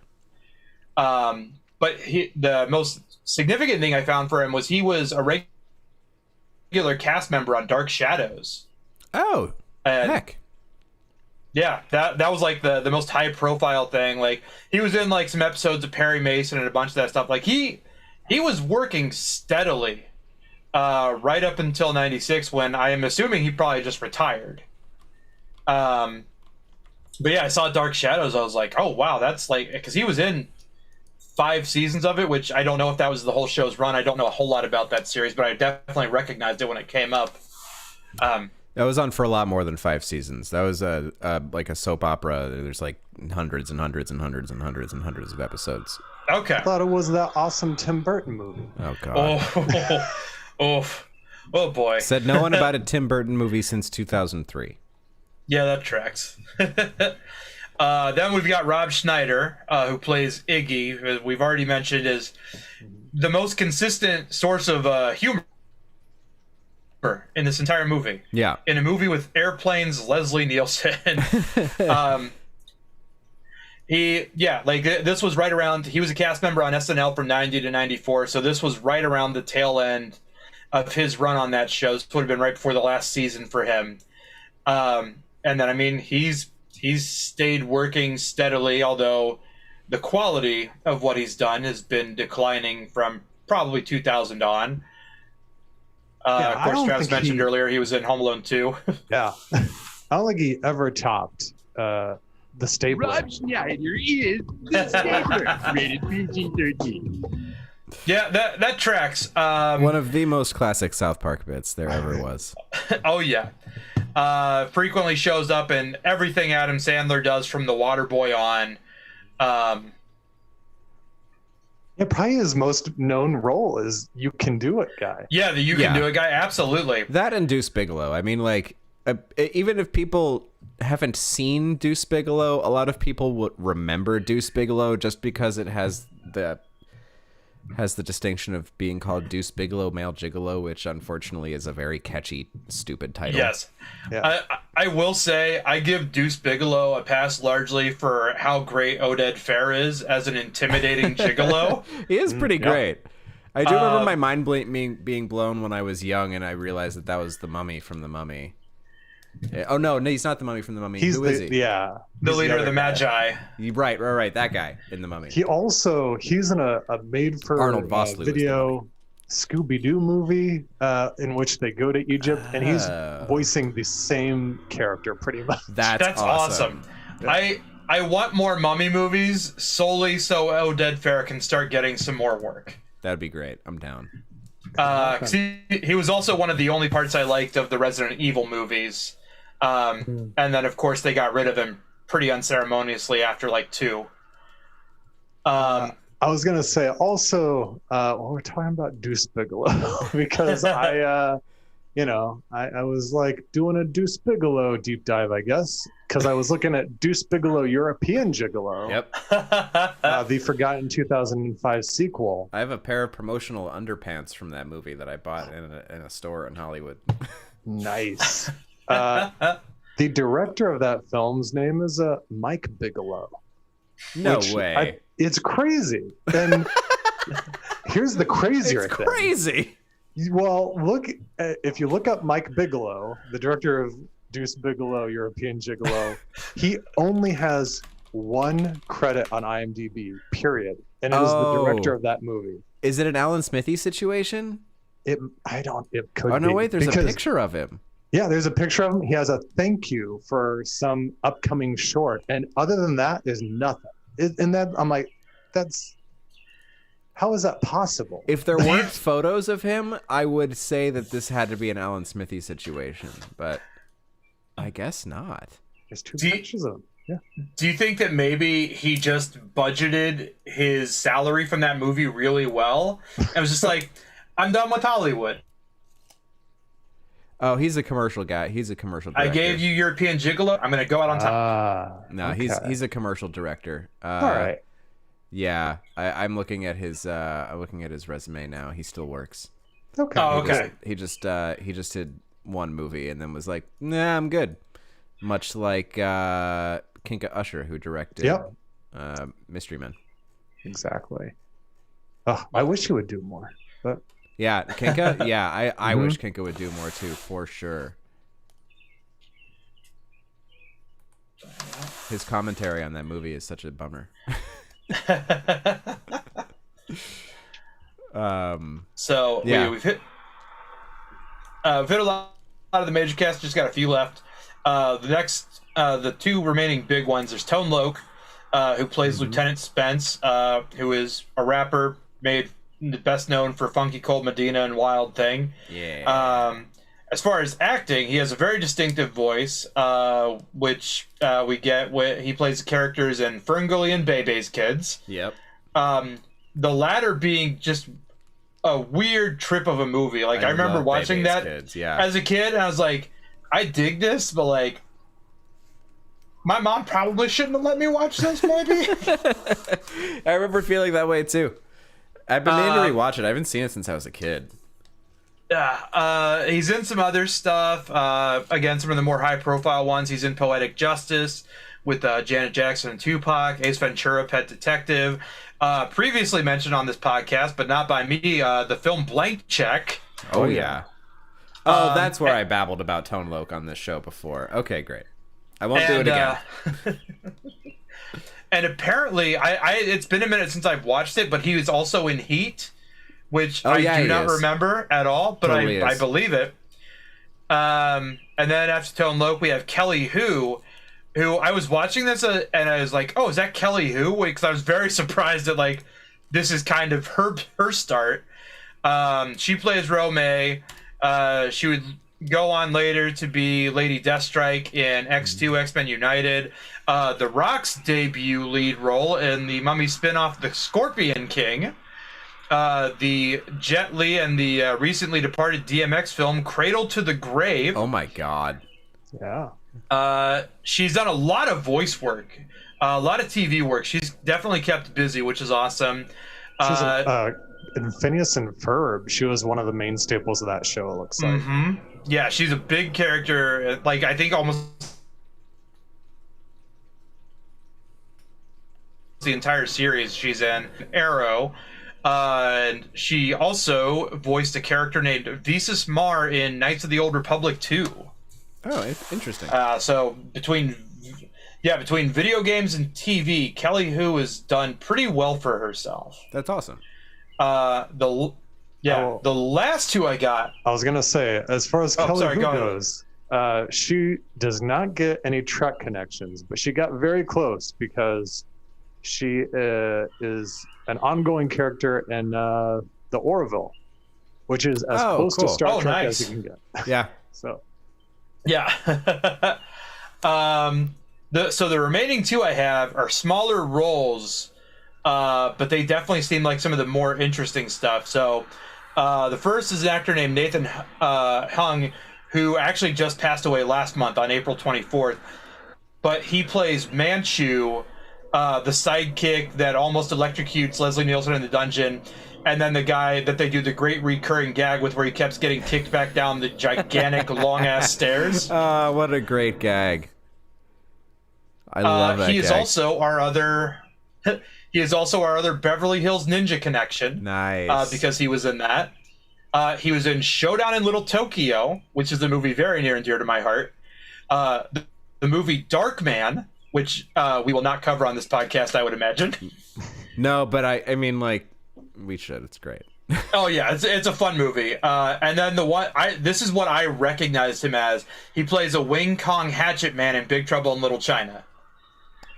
But the most significant thing I found for him was he was a regular cast member on Dark Shadows. Oh, And heck. yeah, that was like the most high profile thing. Like he was in like some episodes of Perry Mason and a bunch of that stuff. Like he was working steadily right up until 96 when I am assuming he probably just retired. But yeah, I saw Dark Shadows. I was like, oh wow, that's like, because he was in 5 seasons of it, which I don't know if that was the whole show's run. I don't know a whole lot about that series, but I definitely recognized it when it came up. That was on for a lot more than 5 seasons. That was like a soap opera. There's like hundreds and hundreds and hundreds and hundreds and hundreds of episodes. Okay. I thought it was that awesome Tim Burton movie. Oh god. Oh boy. Said no one about a Tim Burton movie since 2003. Yeah, that tracks. Then we've got Rob Schneider, who plays Iggy, who we've already mentioned is the most consistent source of humor in this entire movie. Yeah. In a movie with airplanes, Leslie Nielsen. This was right around, he was a cast member on SNL from 90 to 94, so this was right around the tail end of his run on that show. This would have been right before the last season for him. And then, I mean, he's stayed working steadily, although the quality of what he's done has been declining from probably 2000 on. Of course, Travis mentioned earlier he was in Home Alone 2. Yeah. I don't think he ever topped The Stapler. Rob Schneider is the Stapler, rated PG-13. Yeah, that tracks. One of the most classic South Park bits there ever was. Oh yeah. Frequently shows up in everything Adam Sandler does from The Waterboy on. Yeah, probably his most known role is "You Can Do It" guy. Yeah, the "You Can Do It" guy, absolutely. That and Deuce Bigalow. I mean, like, even if people haven't seen Deuce Bigalow, a lot of people would remember Deuce Bigalow just because it has the distinction of being called Deuce Bigalow, Male Gigolo, which unfortunately is a very catchy, stupid title. Yes. Yeah. I will say I give Deuce Bigalow a pass largely for how great Oded Fehr is as an intimidating gigolo. He is pretty great. I do remember my mind being blown when I was young and I realized that was the Mummy from The Mummy. Oh, no, he's not the Mummy from The Mummy. Who is he? Yeah. The leader of the Magi. Right. That guy in The Mummy. He's in a made-for Arnold Vosloo video Scooby-Doo movie in which they go to Egypt, and he's voicing the same character pretty much. That's awesome. Yeah. I want more Mummy movies solely so Oded Fehr can start getting some more work. That'd be great. I'm down. 'Cause he was also one of the only parts I liked of the Resident Evil movies. And then, of course, they got rid of him pretty unceremoniously after like 2. I was gonna say also, we're talking about Deuce Bigalow because I was like doing a Deuce Bigalow deep dive, I guess, because I was looking at Deuce Bigalow European Gigolo. Yep. The forgotten 2005 sequel. I have a pair of promotional underpants from that movie that I bought in a store in Hollywood. Nice. The director of that film's name is Mike Bigelow. No way. It's crazy. And here's the crazier thing. It's crazy. Well, if you look up Mike Bigelow, the director of Deuce Bigalow, European Gigolo, he only has 1 credit on IMDb, period. And it is the director of that movie. Is it an Alan Smithy situation? It could be. Oh, no, wait, there's a picture of him. Yeah, there's a picture of him. He has a thank you for some upcoming short. And other than that, there's nothing. And that, I'm like, how is that possible? If there weren't photos of him, I would say that this had to be an Alan Smithy situation, but I guess not. There's 2 pictures of him. Yeah. Do you think that maybe he just budgeted his salary from that movie really well? And was just like, I'm done with Hollywood. Oh, he's a commercial guy. He's a commercial director. I gave you European Gigolo. I'm going to go out on top. No, okay. he's a commercial director. All right. Yeah, I'm looking at his resume now. He still works. Okay. Oh, okay. He just did 1 movie and then was like, nah, I'm good. Much like Kinka Usher, who directed Mystery Men. Exactly. Oh, I wish he would do more. But yeah, Kinka. Yeah, I wish Kinka would do more too, for sure. His commentary on that movie is such a bummer. So yeah. we've hit a lot of the major cast. Just got a few left. The 2 remaining big ones. There's Tone Loc, who plays Lieutenant Spence, who is a rapper best known for Funky Cold Medina and Wild Thing. Yeah. As far as acting, he has a very distinctive voice, which we get when he plays the characters in Ferngully and Bebe's Kids. Yep. The latter being just a weird trip of a movie. Like, I remember watching that as a kid, and I was like, I dig this, but like, my mom probably shouldn't have let me watch this, maybe. I remember feeling that way too. I've been meaning to rewatch it. I haven't seen it since I was a kid. Yeah, he's in some other stuff. Again, some of the more high-profile ones. He's in Poetic Justice with Janet Jackson and Tupac, Ace Ventura, Pet Detective. Previously mentioned on this podcast, but not by me, the film Blank Check. Oh, yeah. Oh, that's where I babbled about Tone Loc on this show before. Okay, great. I won't do it again. And apparently, it's been a minute since I've watched it, but he was also in Heat, which I do not remember at all, but totally I believe it. And then after Tone Loc, we have Kelly Hu I was watching this and I was like, oh, is that Kelly Hu? Because I was very surprised at like this is kind of her start. She plays Romay. She would go on later to be Lady Deathstrike in X2 X-Men United. The Rock's debut lead role in the Mummy spin-off The Scorpion King. The Jet Li and the recently departed DMX film Cradle to the Grave. Oh my God. Yeah. She's done a lot of voice work, a lot of TV work. She's definitely kept busy, which is awesome. She's in Phineas and Ferb. She was one of the main staples of that show, it looks like. Yeah, she's a big character. Like, I think almost the entire series she's in. Arrow. And she also voiced a character named Visas Mar in Knights of the Old Republic 2. Oh, interesting. So between video games and TV, Kelly Hu has done pretty well for herself. That's awesome. The last two I got. I was gonna say, as far as Kelly Hu goes, she does not get any Trek connections, but she got very close because she is an ongoing character in the Orville, which is as close to Star Trek as you can get. Yeah. So. Yeah. The remaining two I have are smaller roles, but they definitely seem like some of the more interesting stuff. So the first is an actor named Nathan Hung, who actually just passed away last month on April 24th. But he plays Manchu, the sidekick that almost electrocutes Leslie Nielsen in the dungeon, and then the guy that they do the great recurring gag with where he keeps getting kicked back down the gigantic long-ass stairs. What a great gag. I love that he is gag. also our other Beverly Hills Ninja connection. Nice. Because he was in that. He was in Showdown in Little Tokyo, which is a movie very near and dear to my heart. The movie Darkman, which we will not cover on this podcast, I would imagine. No, but I mean, like, we should. It's great. Oh yeah, it's a fun movie. And then this is what I recognized him as. He plays a Wing Kong Hatchet Man in Big Trouble in Little China.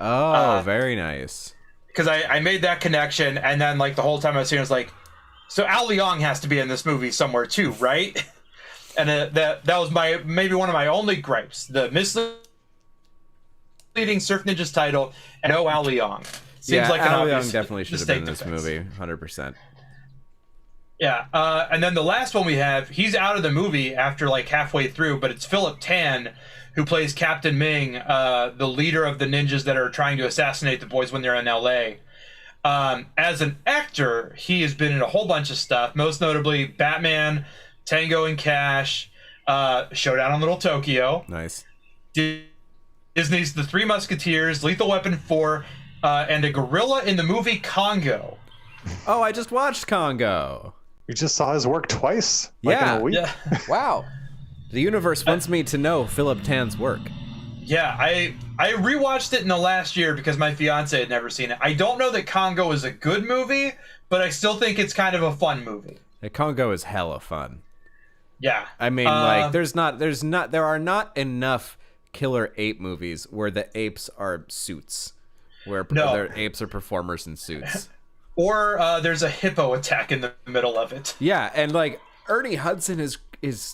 Oh, very nice. Because I made that connection, and then like the whole time I was here, I was like, so Al Leong has to be in this movie somewhere too, right? And that was maybe one of my only gripes. The misleading Surf Ninjas title and no Al Leong. Seems like Al an Leong obvious definitely should have been in this defense. movie, 100%. Yeah, and then the last one we have, he's out of the movie after like halfway through, but it's Philip Tan, who plays Captain Ming, the leader of the ninjas that are trying to assassinate the boys when they're in L.A. As an actor, he has been in a whole bunch of stuff, most notably Batman, Tango and Cash, Showdown in Little Tokyo. Nice. Disney's The Three Musketeers, Lethal Weapon 4, and a gorilla in the movie Congo. Oh, I just watched Congo. You just saw his work twice? Like in a week? Yeah. Wow. The universe wants me to know Philip Tan's work. Yeah, I rewatched it in the last year because my fiance had never seen it. I don't know that Congo is a good movie, but I still think it's kind of a fun movie. Congo is hella fun. Yeah. I mean, like, there are not enough killer ape movies where the apes are suits, where the apes are performers in suits. Or there's a hippo attack in the middle of it. Yeah, and like Ernie Hudson is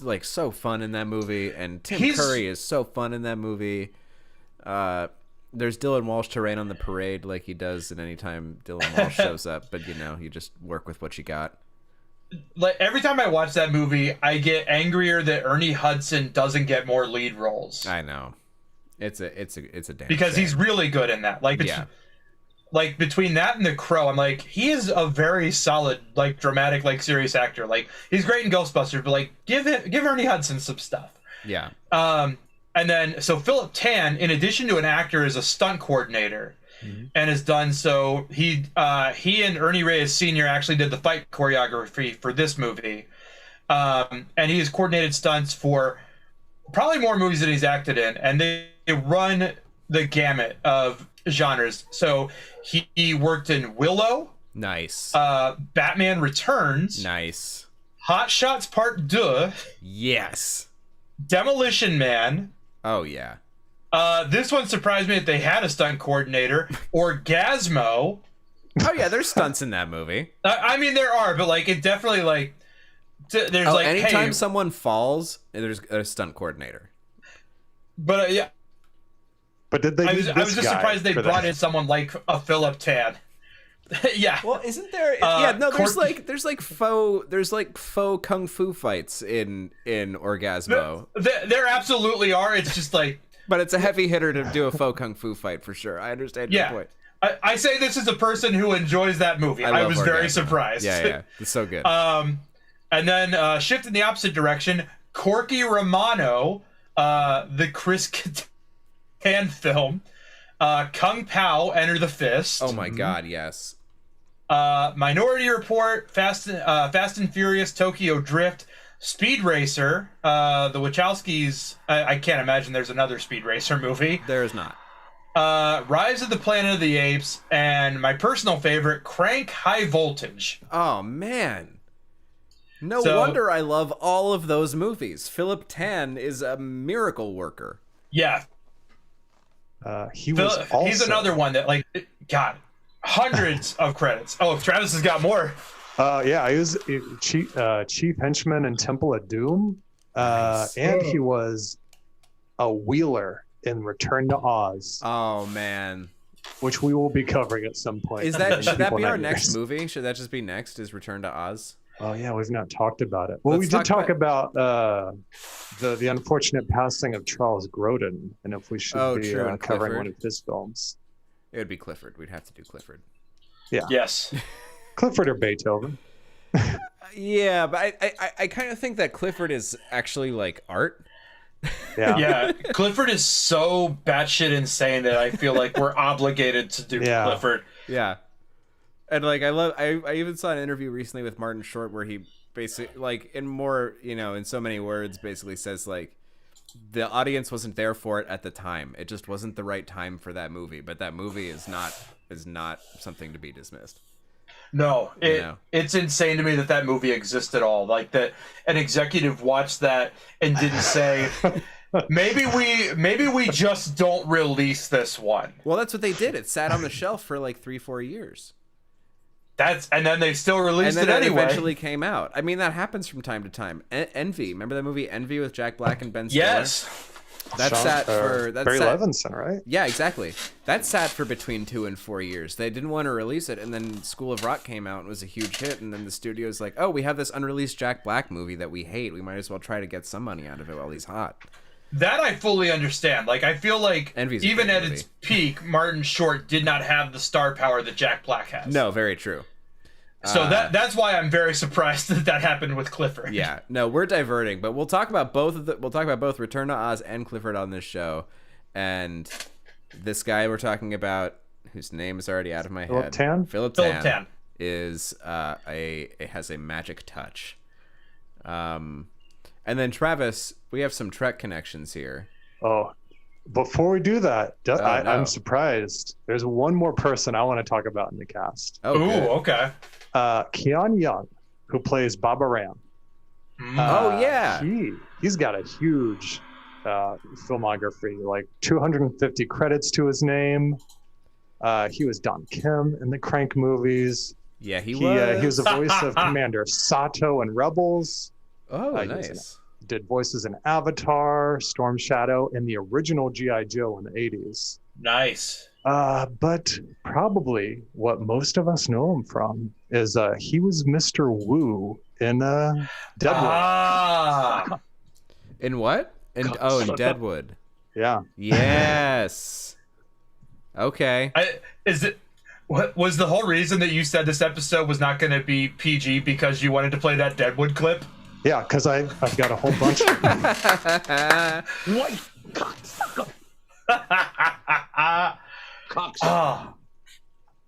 like so fun in that movie, and Tim Curry is so fun in that movie. There's Dylan Walsh to rain on the parade like he does at any time Dylan Walsh shows up, but you just work with what you got. Like every time I watch that movie, I get angrier that Ernie Hudson doesn't get more lead roles. I know, it's a damn because shame. he's really good in that. Like like between that and The Crow, I'm like, he is a very solid, like dramatic, like serious actor. Like he's great in Ghostbusters, but like give Ernie Hudson some stuff. Yeah. And then so Philip Tan, in addition to an actor, is a stunt coordinator, and has done so. He and Ernie Reyes Sr. actually did the fight choreography for this movie, and he has coordinated stunts for probably more movies than he's acted in, and they run the gamut of genres. So he worked in Willow. Nice. Batman Returns. Nice. Hot Shots Part 2. Yes. Demolition Man. Oh yeah. This one surprised me that they had a stunt coordinator. Orgasmo. Oh yeah, there's stunts in that movie. I mean, there are, but like it definitely like there's like anytime hey, someone falls, there's a stunt coordinator. But yeah, But did they? I was just surprised they brought in someone like a Philip Tan. Yeah. Well, isn't there? There's like faux kung fu fights in Orgasmo. There absolutely are. It's just like. But it's a heavy hitter to do a faux kung fu fight for sure. I understand your point. I say this as a person who enjoys that movie. I was very surprised. Yeah, it's so good. And then shift in the opposite direction. Corky Romano, the Chris Kattan film. Kung Pao, Enter the Fist. Oh my God, yes. Minority Report, Fast and Furious, Tokyo Drift, Speed Racer, the Wachowskis. I can't imagine there's another Speed Racer movie. There is not. Rise of the Planet of the Apes, and my personal favorite, Crank High Voltage. Oh man. No wonder I love all of those movies. Philip Tan is a miracle worker. Yeah. He's another one that, like, God, hundreds of credits. Oh, Travis has got more. Yeah, he was chief henchman in Temple of Doom, and he was a Wheeler in Return to Oz. Oh man, which we will be covering at some point. Should that be our next movie? Should that just be next? Is Return to Oz? Oh yeah, we've not talked about it. Well, we did talk about the unfortunate passing of Charles Grodin, and if we should be covering one of his films. It would be Clifford. We'd have to do Clifford. Yeah. Yes. Clifford or Beethoven. Yeah, but I kind of think that Clifford is actually like art. Yeah. Clifford is so batshit insane that I feel like we're obligated to do Clifford. Yeah. And like I even saw an interview recently with Martin Short where he basically, like, in more, in so many words, basically says like the audience wasn't there for it at the time. It just wasn't the right time for that movie. But that movie is not something to be dismissed. No, it's insane to me that movie exists at all. Like that an executive watched that and didn't say, maybe we just don't release this one. Well, that's what they did. It sat on the shelf for like 3-4 years. And then they still released it anyway. It eventually came out. I mean, that happens from time to time. Envy. Remember that movie Envy with Jack Black and Ben Stiller? Yes. Barry Levinson, right? Yeah, exactly. That sat for between 2 and 4 years. They didn't want to release it, and then School of Rock came out and was a huge hit, and then the studio's like, oh, we have this unreleased Jack Black movie that we hate. We might as well try to get some money out of it while he's hot. That I fully understand. Like, I feel like even at its peak, Martin Short did not have the star power that Jack Black has. No, very true. So that's why I'm very surprised that happened with Clifford. Yeah, no, we're diverting, but we'll talk about both We'll talk about both Return to Oz and Clifford on this show. And this guy we're talking about, whose name is already out of my head, Philip Tan, is has a magic touch. And then Travis, we have some Trek connections here. Oh, before we do that, I'm surprised. There's one more person I want to talk about in the cast. Oh, okay. Keon Young, who plays Baba Ram. Oh yeah, he's got a huge filmography, like 250 credits to his name. He was Don Kim in the Crank movies. Yeah, he was the voice of Commander Sato in Rebels. Oh, nice. Did voices in Avatar, Storm Shadow, and the original G.I. Joe in the 80s. Nice. But probably what most of us know him from is he was Mr. Wu in Deadwood. In what? In Deadwood. Yeah. Yes. Okay. What was the whole reason that you said this episode was not going to be PG because you wanted to play that Deadwood clip? Yeah, because I've got a whole bunch of them. White cocksucker.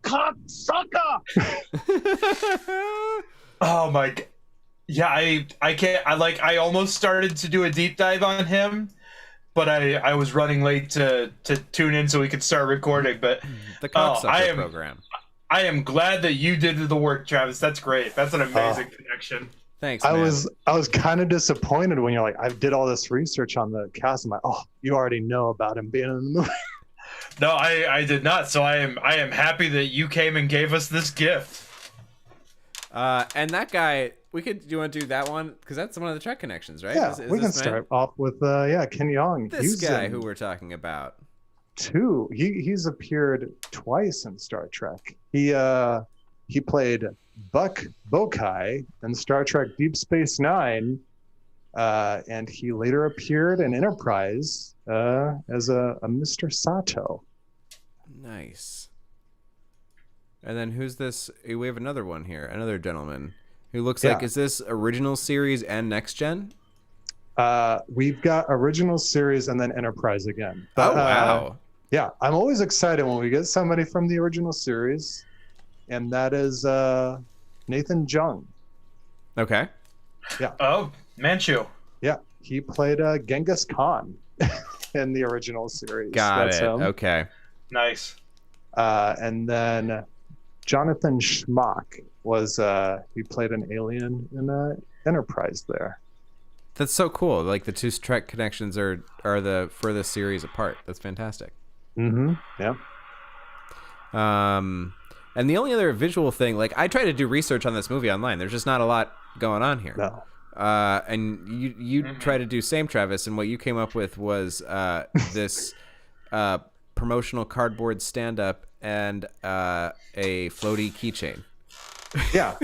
Cocksucker. Oh my god. Yeah, I can't. I almost started to do a deep dive on him, but I was running late to tune in so we could start recording. But the cocksucker program. I am glad that you did the work, Travis. That's great. That's an amazing connection. Thanks, man. I was kind of disappointed when you're like, I did all this research on the cast. I'm like, oh, you already know about him being in the movie. No, I did not. So I am happy that you came and gave us this gift. And that guy, do you want to do that one? Because that's one of the Trek connections, right? Yeah, we can start off with Ken Jeong. This guy who we're talking about. He's appeared twice in Star Trek. He played Buck Bokai in Star Trek Deep Space Nine, and he later appeared in Enterprise as a Mr. Sato. Nice. And then who's this? We have another one here, another gentleman who looks like, is this original series and next gen? We've got original series and then Enterprise again. But, wow. Yeah, I'm always excited when we get somebody from the original series, and that is Nathan Jung. Okay. Yeah. Oh, Manchu. Yeah, he played Genghis Khan in the original series. That's it. Him. Okay. Nice. And then Jonathan Schmock was he played an alien in Enterprise there. That's so cool. Like the two Trek connections are the furthest series apart. That's fantastic. Mm-hmm. Yeah. And the only other visual thing, like I tried to do research on this movie online. There's just not a lot going on here. No. And you try to do same, Travis, and what you came up with was this promotional cardboard stand-up and a floaty keychain. Yeah.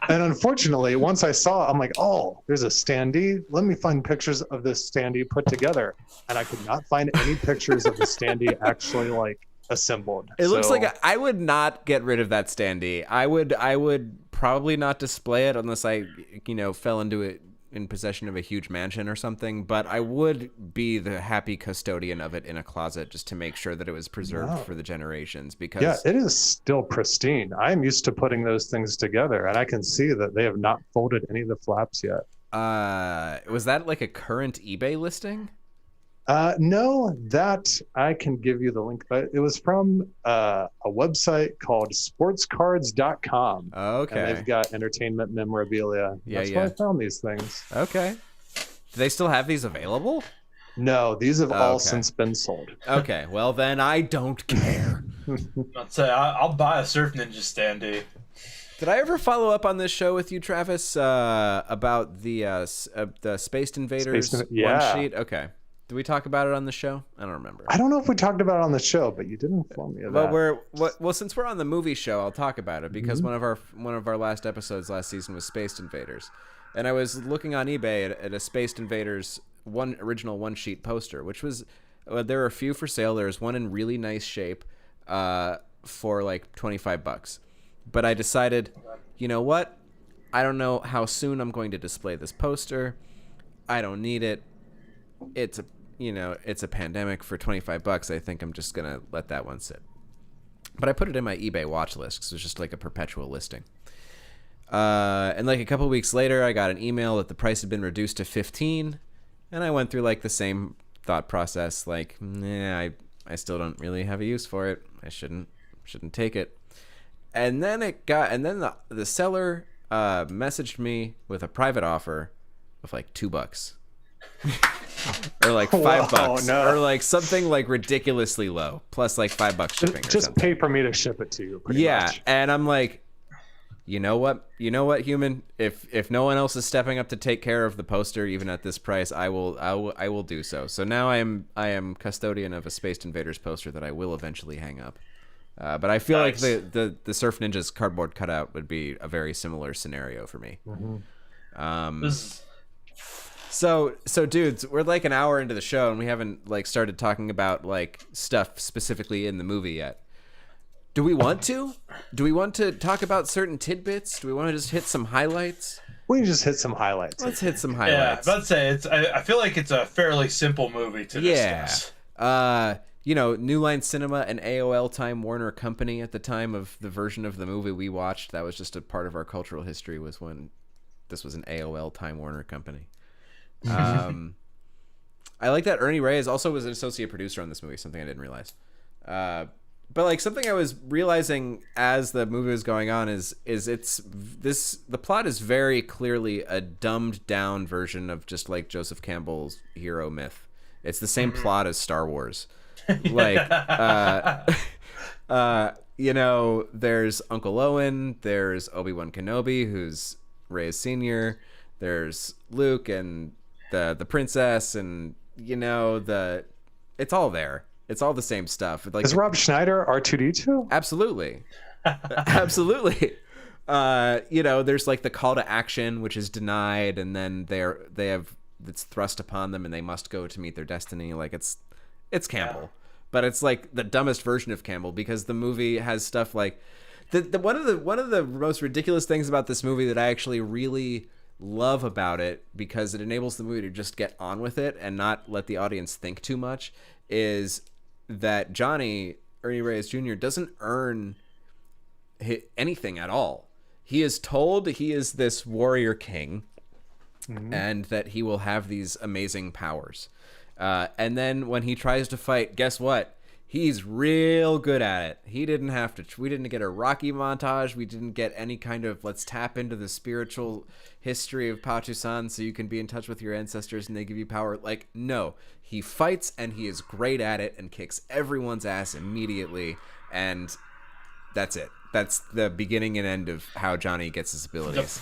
And unfortunately, once I saw, I'm like, oh, there's a standee. Let me find pictures of this standee put together. And I could not find any pictures of the standee actually like assembled. It looks like I would not get rid of that standee. I would probably not display it unless I, fell into it in possession of a huge mansion or something, but I would be the happy custodian of it in a closet just to make sure that it was preserved for the generations, because it is still pristine. I'm used to putting those things together, and I can see that they have not folded any of the flaps yet. Was that like a current eBay listing? No, that I can give you the link, but it was from a website called sportscards.com. Okay. And they've got entertainment memorabilia. That's where I found these things. Okay. Do they still have these available? No, these have all since been sold. Okay, well then I don't care. I'll say I'll buy a Surf Ninja standee. Did I ever follow up on this show with you, Travis, about the Spaced Invaders one sheet? Okay. Did we talk about it on the show? I don't remember. I don't know if we talked about it on the show, but you did inform me of that. Well, since we're on the movie show, I'll talk about it because one of our last episodes last season was Spaced Invaders, and I was looking on eBay at a Spaced Invaders original one sheet poster, which was there were a few for sale. There was one in really nice shape for like $25, but I decided, you know what? I don't know how soon I'm going to display this poster. I don't need it. It's a pandemic for $25. I think I'm just going to let that one sit. But I put it in my eBay watch list because it was just like a perpetual listing. And like a couple of weeks later, I got an email that the price had been reduced to $15. And I went through like the same thought process. Like, I still don't really have a use for it. I shouldn't take it. And then the seller messaged me with a private offer of like $2. Or like $5, or like something like ridiculously low, plus like $5 shipping. Just pay for me to ship it to you. Much. And I'm like, you know what, human? If no one else is stepping up to take care of the poster, even at this price, I will do so. So now I am custodian of a Spaced Invaders poster that I will eventually hang up. But I feel like the Surf Ninjas cardboard cutout would be a very similar scenario for me. Mm-hmm. So dudes, we're like an hour into the show and we haven't like started talking about like stuff specifically in the movie yet. Do we want to? Do we want to talk about certain tidbits? Do we want to just hit some highlights? We can just hit some highlights. Let's hit some highlights. Yeah, let's say I feel like it's a fairly simple movie to discuss. New Line Cinema and AOL Time Warner Company at the time of the version of the movie we watched. That was just a part of our cultural history, was when this was an AOL Time Warner Company. I like that Ernie Reyes also was an associate producer on this movie, something I didn't realize. But like something I was realizing as the movie was going on is the plot is very clearly a dumbed down version of just like Joseph Campbell's hero myth. It's the same plot as Star Wars. Like, you know, there's Uncle Owen, there's Obi-Wan Kenobi, who's Reyes Sr., there's Luke and the princess, and, you know, it's all there. It's all the same stuff. Like, is Rob Schneider R2D2? Absolutely. Absolutely. You know, there's like the call to action, which is denied, and then it's thrust upon them and they must go to meet their destiny. Like, it's Campbell. But it's like the dumbest version of Campbell, because the movie has stuff like one of the most ridiculous things about this movie that I actually really love about it, because it enables the movie to just get on with it and not let the audience think too much, is that Johnny, Ernie Reyes Jr., doesn't earn anything at all. He is told he is this warrior king, and that he will have these amazing powers. And then when he tries to fight, guess what? He's real good at it. He didn't have to. We didn't get a Rocky montage. We didn't get any kind of let's tap into the spiritual history of Patusan so you can be in touch with your ancestors and they give you power. Like, no. He fights and he is great at it and kicks everyone's ass immediately. And that's it. That's the beginning and end of how Johnny gets his abilities.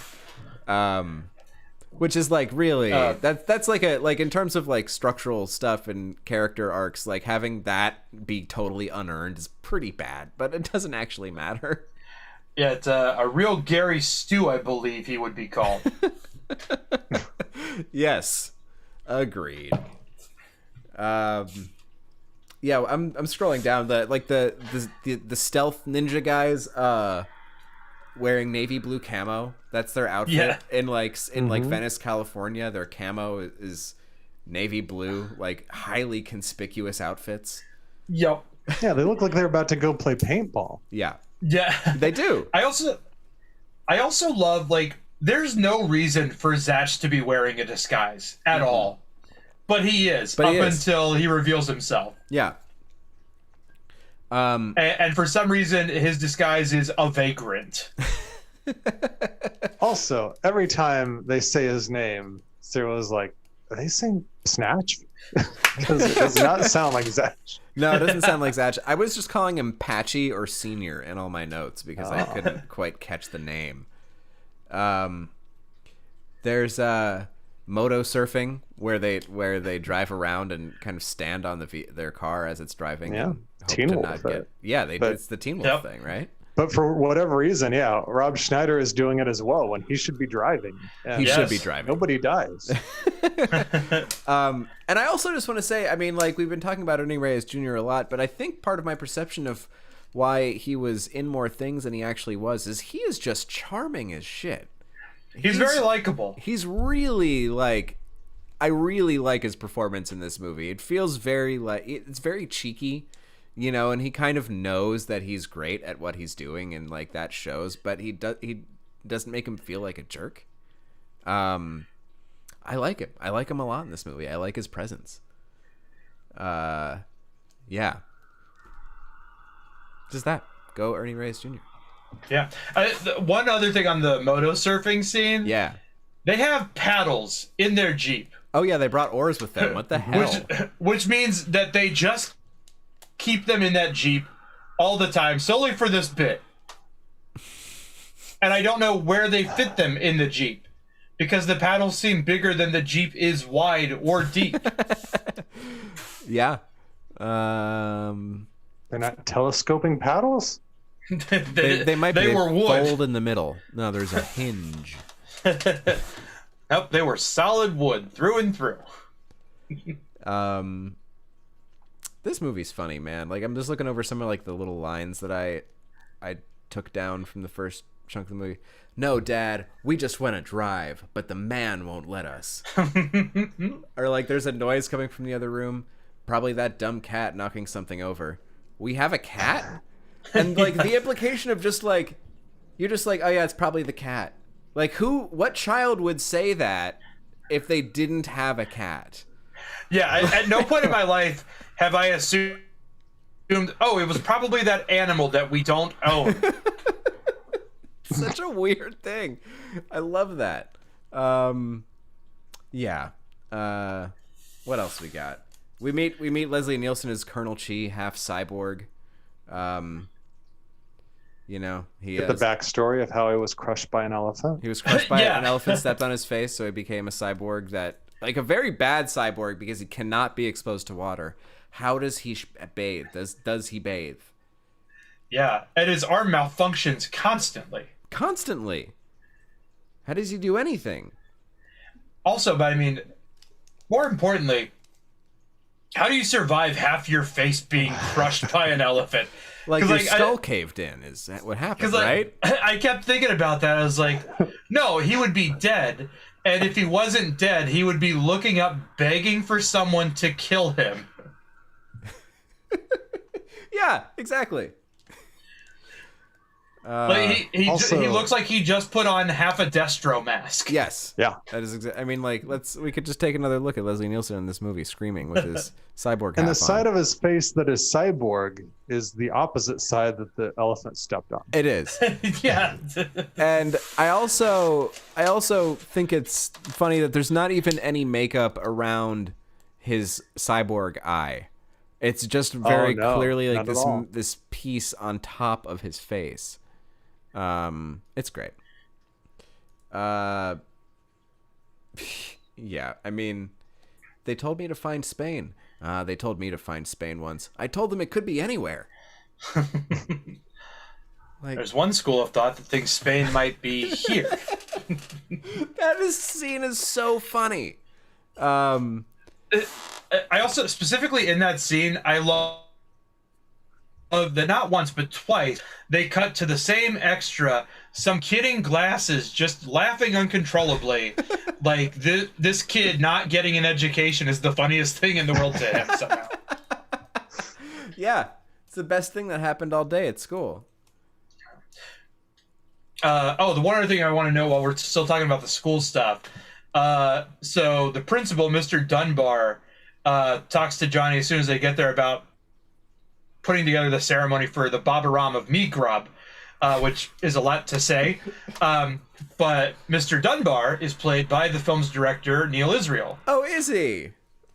Which is like really that's like in terms of like structural stuff and character arcs, like having that be totally unearned is pretty bad, but it doesn't actually matter. Yeah, it's a real Gary Stu, I believe he would be called. Yes, agreed. Yeah, I'm scrolling down the stealth ninja guys wearing navy blue camo. That's their outfit. Yeah. In like Venice, California, their camo is navy blue, like highly conspicuous outfits. Yep. Yeah, they look like they're about to go play paintball. Yeah. Yeah. They do. I also love, like, there's no reason for Zatch to be wearing a disguise at all. But he is, until he reveals himself. Yeah. And for some reason, his disguise is a vagrant. Also, every time they say his name, Sarah was like, are they saying Snatch? Because it does not sound like Zatch. No, it doesn't sound like Zatch. I was just calling him Patchy or Senior in all my notes because I couldn't quite catch the name. There's moto surfing where they drive around and kind of stand on their car as it's driving. Yeah, and hope Teen to Wolf. not get, it's the Teen Wolf thing, right? But for whatever reason, yeah, Rob Schneider is doing it as well when he should be driving. Yeah. He should be driving. Nobody dies. And I also just want to say, I mean, like, we've been talking about Ernie Reyes Jr. a lot, but I think part of my perception of why he was in more things than he actually was is he is just charming as shit. He's very likable. He's really, like, I really like his performance in this movie. It feels very, like, it's very cheeky, you know, and he kind of knows that he's great at what he's doing, and, like, that shows, but he doesn't make him feel like a jerk. I like him. I like him a lot in this movie. I like his presence. Yeah. Just that. Go Ernie Reyes Jr. Yeah. One other thing on the moto surfing scene. Yeah. They have paddles in their Jeep. Oh, yeah, they brought oars with them. What the hell? Which means that they just keep them in that Jeep all the time, solely for this bit. And I don't know where they fit them in the Jeep, because the paddles seem bigger than the Jeep is wide or deep. Yeah. They're not telescoping paddles? They might they be were wood. fold in the middle. No, there's a hinge. Nope, they were solid wood through and through. This movie's funny, man. Like, I'm just looking over some of, like, the little lines that I took down from the first chunk of the movie. No, Dad, we just went a drive, but the man won't let us. Or, like, there's a noise coming from the other room. Probably that dumb cat knocking something over. We have a cat? And, like, the implication of just, like, you're just like, oh, yeah, it's probably the cat. Like, what child would say that if they didn't have a cat? Yeah, at no point in my life have I assumed, oh, it was probably that animal that we don't own. Such a weird thing. I love that. Yeah. What else we got? We meet Leslie Nielsen as Colonel Chi, half cyborg. You know, he Get the backstory of how he was crushed by an elephant. He was crushed by an elephant, stepped on his face, so he became a cyborg that, like a very bad cyborg because he cannot be exposed to water. How does he bathe? Does he bathe? Yeah, and his arm malfunctions constantly. Constantly. How does he do anything? Also, but I mean, more importantly, how do you survive half your face being crushed by an elephant? Like your skull caved in is what happened, right? I kept thinking about that. I was like, no, he would be dead. And if he wasn't dead, he would be looking up, begging for someone to kill him. Yeah, exactly. Like he looks like he just put on half a Destro mask. Yes. Yeah. That is exactly. I mean, like, we could just take another look at Leslie Nielsen in this movie, screaming with his cyborg. And the side of his face that is cyborg is the opposite side that the elephant stepped on. It is. Yeah. And I also think it's funny that there's not even any makeup around his cyborg eye. It's just very clearly like this piece on top of his face. It's great. Yeah, I mean, they told me to find Spain. They told me to find Spain once. I told them it could be anywhere. Like, there's one school of thought that thinks Spain might be here. That scene is so funny. I also, specifically in that scene, I love that not once but twice they cut to the same extra, some kid in glasses just laughing uncontrollably. Like this kid not getting an education is the funniest thing in the world to him somehow. Yeah, it's the best thing that happened all day at school. The one other thing I want to know while we're still talking about the school stuff. So the principal, Mr. Dunbar, talks to Johnny as soon as they get there about putting together the ceremony for the Babaram of Me Grub, which is a lot to say. But Mr. Dunbar is played by the film's director, Neil Israel. Oh, is he?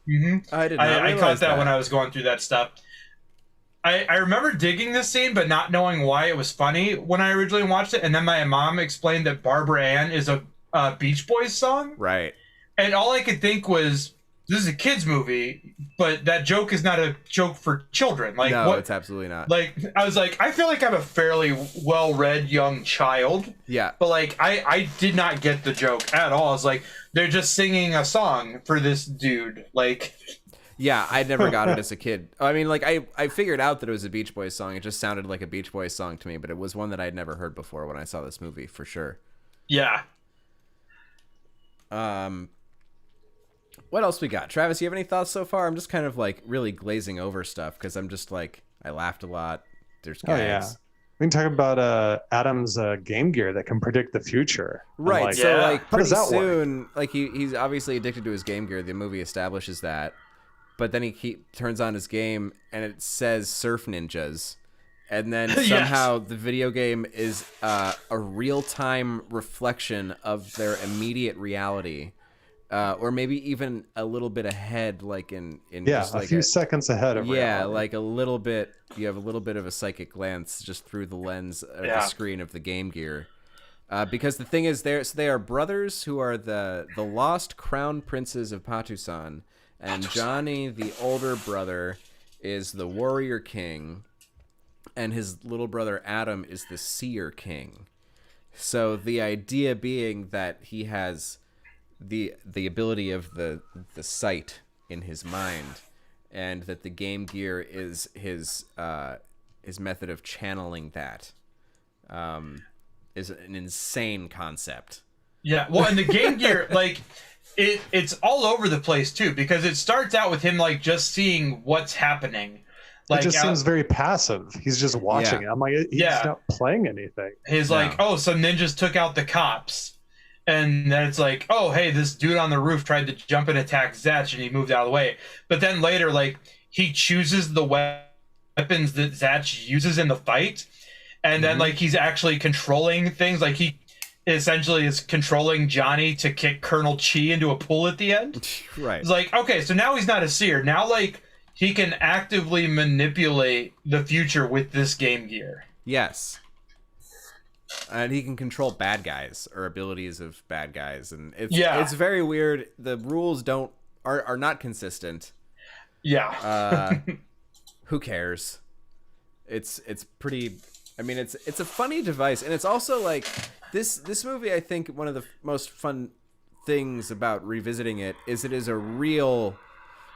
Mm-hmm. I did not realize I caught that when I was going through that stuff. I remember digging this scene, but not knowing why it was funny when I originally watched it. And then my mom explained that Barbara Ann is a Beach Boys song. Right. And all I could think was, this is a kid's movie, but that joke is not a joke for children. Like, no, what, it's absolutely not. Like, I was like, I feel like I'm a fairly well-read young child. Yeah. But, like, I did not get the joke at all. I was like, they're just singing a song for this dude. Like... Yeah, I never got it as a kid. I mean, like, I figured out that it was a Beach Boys song. It just sounded like a Beach Boys song to me, but it was one that I'd never heard before when I saw this movie, for sure. Yeah. What else we got? Travis, you have any thoughts so far? I'm just kind of like really glazing over stuff because I'm just like, I laughed a lot. There's gags. Oh, yeah. We can talk about Adam's Game Gear that can predict the future. Right. Like, so like pretty soon, like he's obviously addicted to his Game Gear. The movie establishes that, but then he turns on his game and it says Surf Ninjas, and then somehow the video game is a real-time reflection of their immediate reality. Or maybe even a little bit ahead, like in just like a few seconds ahead of reality. Like a little bit. You have a little bit of a psychic glance just through the lens of the screen of the Game Gear. Because the thing is, they are brothers who are the lost crown princes of Patusan, and Johnny, the older brother, is the warrior king, and his little brother Adam is the seer king. So the idea being that he has the ability of the sight in his mind, and that the Game Gear is his method of channeling that, is an insane concept. Yeah, well, and the Game Gear, like, it's all over the place too, because it starts out with him like just seeing what's happening. Like, it just seems very passive. He's just watching it. I'm like, he's not playing anything. He's like, oh, some ninjas took out the cops. And then it's like, oh, hey, this dude on the roof tried to jump and attack Zatch, and he moved out of the way. But then later, like, he chooses the weapons that Zatch uses in the fight. And then, like, he's actually controlling things. Like, he essentially is controlling Johnny to kick Colonel Chi into a pool at the end. Right. It's like, okay, so now he's not a seer. Now, like, he can actively manipulate the future with this Game Gear. Yes. And he can control bad guys or abilities of bad guys, and it's very weird. The rules are not consistent. Yeah. Who cares? It's pretty. I mean, it's a funny device, and it's also like this movie. I think one of the most fun things about revisiting it is a real.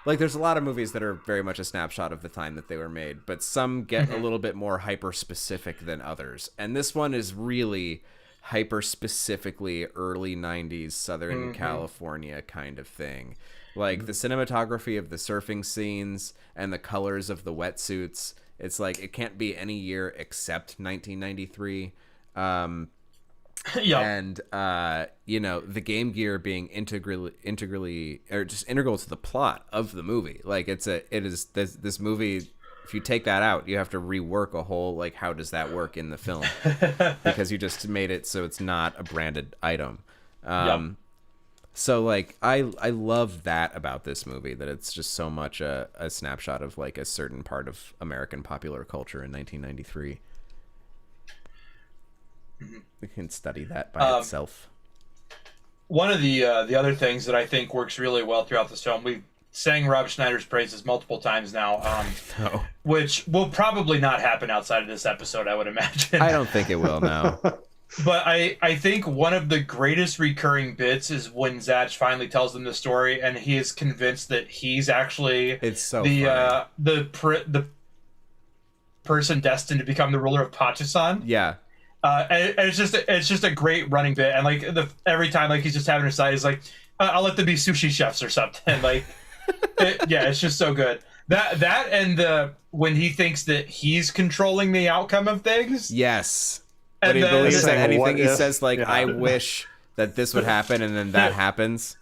Like, there's a lot of movies that are very much a snapshot of the time that they were made, but some get a little bit more hyper-specific than others. And this one is really hyper-specifically early 90s Southern California kind of thing. Like, the cinematography of the surfing scenes and the colors of the wetsuits, it's like, it can't be any year except 1993. Yeah. And the Game Gear being integrally or just integral to the plot of the movie. Like, this movie, if you take that out, you have to rework a whole, like, how does that work in the film? Because you just made it so it's not a branded item. So, like, I love that about this movie, that it's just so much a snapshot of, like, a certain part of American popular culture in 1993. We can study that by itself. One of the other things that I think works really well throughout this film, we've sang Rob Schneider's praises multiple times now, which will probably not happen outside of this episode, I would imagine. I don't think it will, no. But I think one of the greatest recurring bits is when Zach finally tells them the story, and he is convinced that he's actually the person destined to become the ruler of Patusan. Yeah. And it's just a great running bit, and like every time, like, he's just having a side, he's like, I'll let them be sushi chefs or something. Like, it's just so good. That and when he thinks that he's controlling the outcome of things. Yes. And but he believes that anything he if, says, like, I wish that this would happen, and then that happens.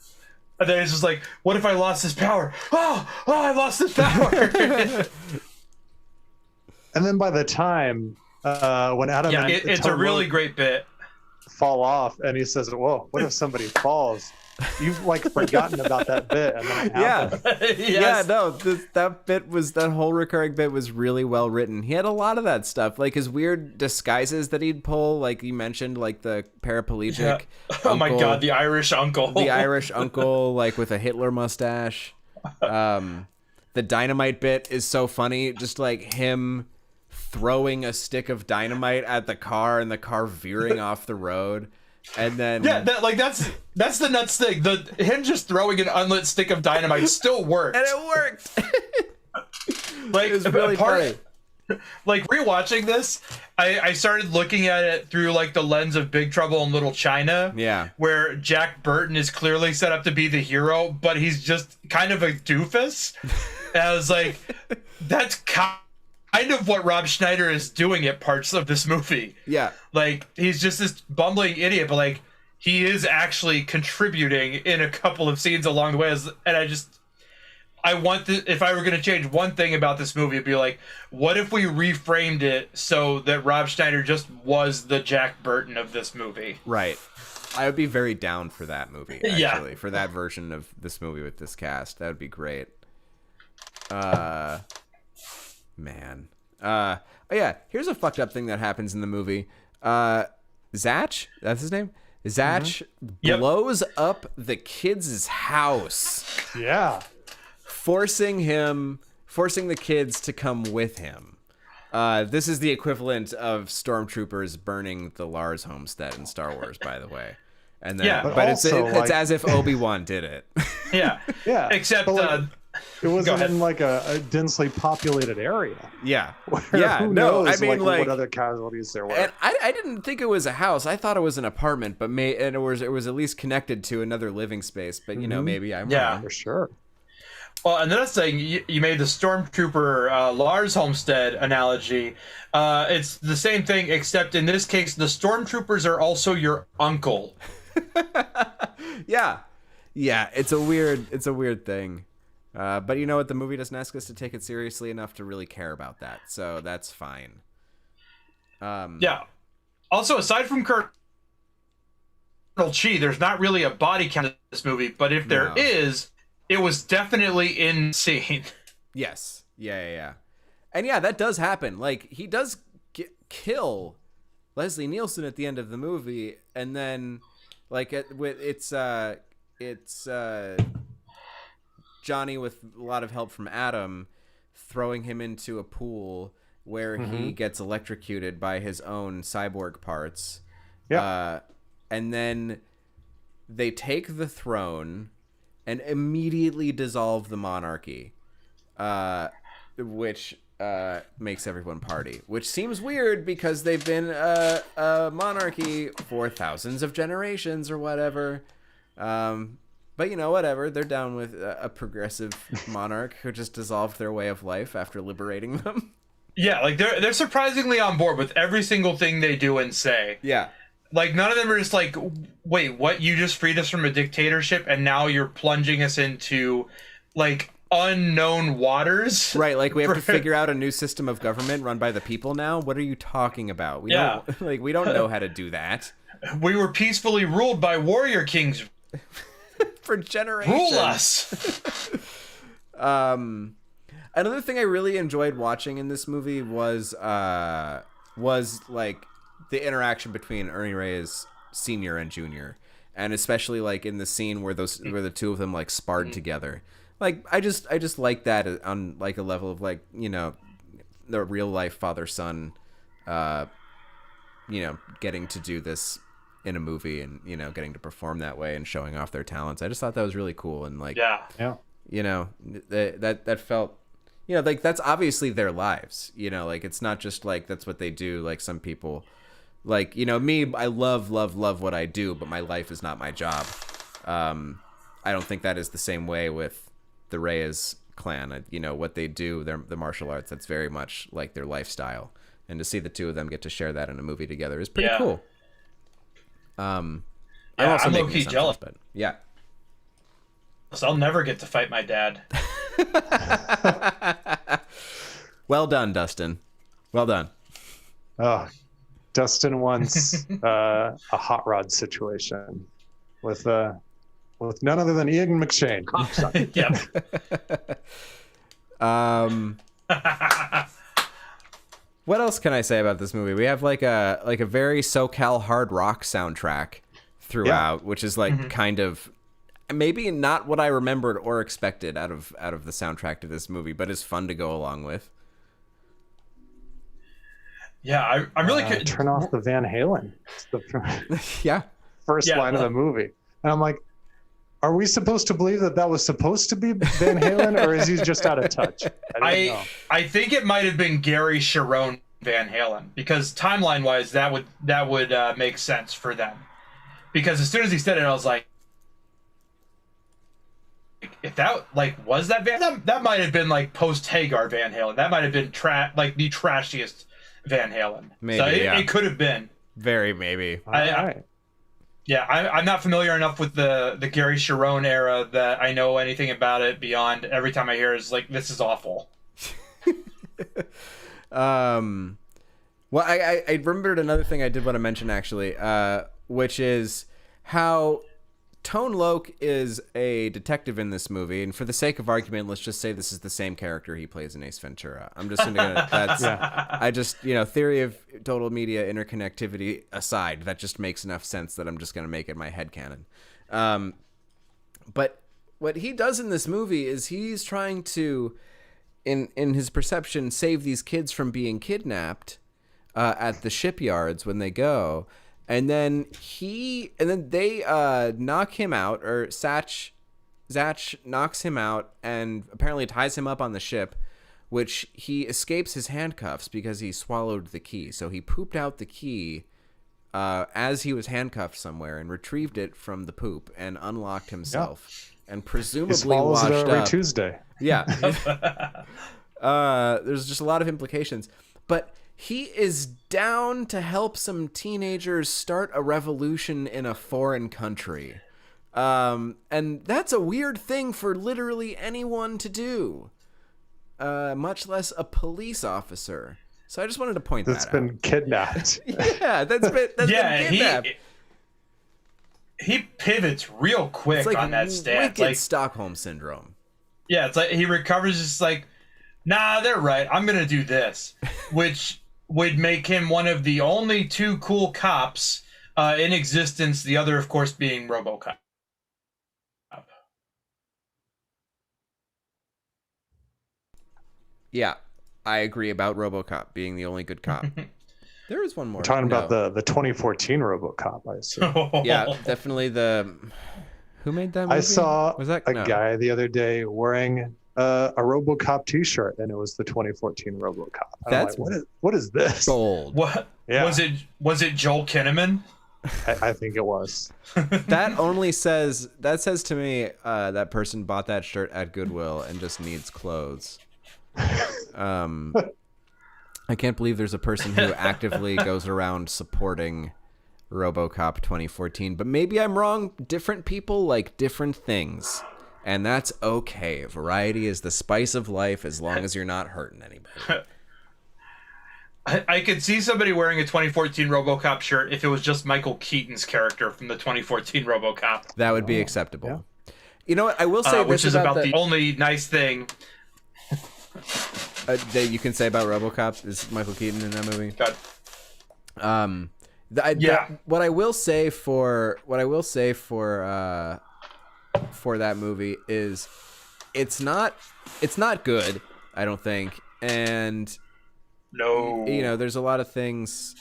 And then it's just like, what if I lost this power? Oh, I lost this power. And then by the time when Adam and it's a really great bit. Fall off, and he says, "Whoa, what if somebody falls?" You've, like, forgotten about that bit, and then it happens. Yes. Yeah, no, that whole recurring bit was really well written. He had a lot of that stuff, like his weird disguises that he'd pull, like you mentioned, like the paraplegic. Yeah. Oh my God, the Irish uncle. The Irish uncle, like with a Hitler mustache. The dynamite bit is so funny, just like him throwing a stick of dynamite at the car and the car veering off the road. And then that's the nuts thing. Him just throwing an unlit stick of dynamite still worked. And it worked. Like, it was really funny. Like, rewatching this, I started looking at it through, like, the lens of Big Trouble in Little China. Yeah. Where Jack Burton is clearly set up to be the hero, but he's just kind of a doofus. And I was like, that's kind of what Rob Schneider is doing at parts of this movie. Yeah. Like, he's just this bumbling idiot, but, like, he is actually contributing in a couple of scenes along the way. And I want to, if I were going to change one thing about this movie, it'd be like, what if we reframed it so that Rob Schneider just was the Jack Burton of this movie? Right. I would be very down for that movie, actually. Yeah. For that version of this movie with this cast. That would be great. Man. Oh yeah, here's a fucked up thing that happens in the movie. Zach, that's his name? Zach blows up the kid's house. Yeah. Forcing the kids to come with him. This is the equivalent of stormtroopers burning the Lars homestead in Star Wars, by the way. And then, but it's as if Obi-Wan did it. Yeah. Yeah. Except it wasn't in, like, a densely populated area. Yeah. Who knows, I mean, like, what other casualties there were. And I didn't think it was a house. I thought it was an apartment, but it was at least connected to another living space. But maybe I'm wrong. For sure. Well, and another thing, you made the stormtrooper Lars Homestead analogy. It's the same thing, except in this case, the stormtroopers are also your uncle. Yeah. It's a weird thing. But you know what? The movie doesn't ask us to take it seriously enough to really care about that, so that's fine. Yeah. Also, aside from Kurt Chi, there's not really a body count in this movie, but if there is, it was definitely insane. Yes. Yeah. And yeah, that does happen. Like, he does kill Leslie Nielsen at the end of the movie, and then like it's Johnny, with a lot of help from Adam, throwing him into a pool where he gets electrocuted by his own cyborg parts. Yeah. And then they take the throne and immediately dissolve the monarchy, which makes everyone party, which seems weird because they've been a monarchy for thousands of generations or whatever. But whatever, they're down with a progressive monarch who just dissolved their way of life after liberating them. Yeah, like they're surprisingly on board with every single thing they do and say. Yeah. Like, none of them are just like, wait, what? You just freed us from a dictatorship and now you're plunging us into, like, unknown waters? Right, like we have to figure out a new system of government run by the people now? What are you talking about? We don't know how to do that. We were peacefully ruled by warrior kings for generations. Rule us! Another thing I really enjoyed watching in this movie was like the interaction between Ernie Reyes Sr. and Jr. And especially like in the scene where the two of them like sparred together. Like I just like that on like a level of like, the real life father son, getting to do this in a movie and getting to perform that way and showing off their talents. I just thought that was really cool and like that felt. Like that's obviously their lives, like it's not just like that's what they do. Like some people, like, me, I love what I do, but my life is not my job. I don't think that is the same way with the Reyes clan. What they do, the martial arts, that's very much like their lifestyle. And to see the two of them get to share that in a movie together is pretty cool. I'm low-key jealous. But yeah. So I'll never get to fight my dad. Well done, Dustin. Well done. Oh, Dustin wants a hot rod situation with none other than Ian McShane. What else can I say about this movie? We have like a very SoCal hard rock soundtrack throughout, which is like kind of maybe not what I remembered or expected out of the soundtrack to this movie, but is fun to go along with. Yeah, I really could turn off the Van Halen. It's the first line of the movie, and I'm like, are we supposed to believe that was supposed to be Van Halen, or is he just out of touch? I think it might have been Gary Sharon Van Halen, because timeline wise, that would make sense for them. Because as soon as he said it, I was like, if that was that that might have been like post Hagar Van Halen. That might have been the trashiest Van Halen. Maybe, so it could have been. Very maybe. Right. I'm not familiar enough with the Gary Sharon era that I know anything about it beyond every time I hear is like, this is awful. Well, I remembered another thing I did want to mention actually, which is how Tone Loc is a detective in this movie, and for the sake of argument, let's just say this is the same character he plays in Ace Ventura. I'm just gonna I just theory of total media interconnectivity aside, that just makes enough sense that I'm just gonna make it my headcanon. But what he does in this movie is he's trying to, in his perception, save these kids from being kidnapped at the shipyards when they go. And then they knock him out, or Zach knocks him out and apparently ties him up on the ship, which he escapes his handcuffs because he swallowed the key. So he pooped out the key as he was handcuffed somewhere and retrieved it from the poop and unlocked himself and presumably washed it every up. Tuesday. Yeah. There's just a lot of implications. But he is down to help some teenagers start a revolution in a foreign country. And that's a weird thing for literally anyone to do, much less a police officer. So I just wanted to point that out. That's been kidnapped. Yeah, that's been kidnapped. he pivots real quick It's like on that stance. wicked Like Stockholm syndrome. yeah, it's like he recovers. Just like, nah, they're right. I'm gonna do this, which would make him one of the only two cool cops in existence. The other, of course, being RoboCop. Yeah, I agree about RoboCop being the only good cop. There is one more. We're talking about the 2014 RoboCop, I assume. Yeah, definitely the. Who made that movie? I saw Was that a no. guy the other day wearing a RoboCop T-shirt, and it was the 2014 RoboCop. That's like, what is this? Gold. What Yeah. was it? Was it Joel Kinnaman? I think it was. That only says to me that person bought that shirt at Goodwill and just needs clothes. I can't believe there's a person who actively goes around supporting RoboCop 2014, but maybe I'm wrong. Different people like different things, and that's okay. Variety is the spice of life as long as you're not hurting anybody. I could see somebody wearing a 2014 RoboCop shirt if it was just Michael Keaton's character from the 2014 RoboCop. That would be acceptable. Yeah. You know what? I will say which this is about the only nice thing that you can say about RoboCop is Michael Keaton in that movie. God. What I will say for that movie is it's not good, I don't think, and no, there's a lot of things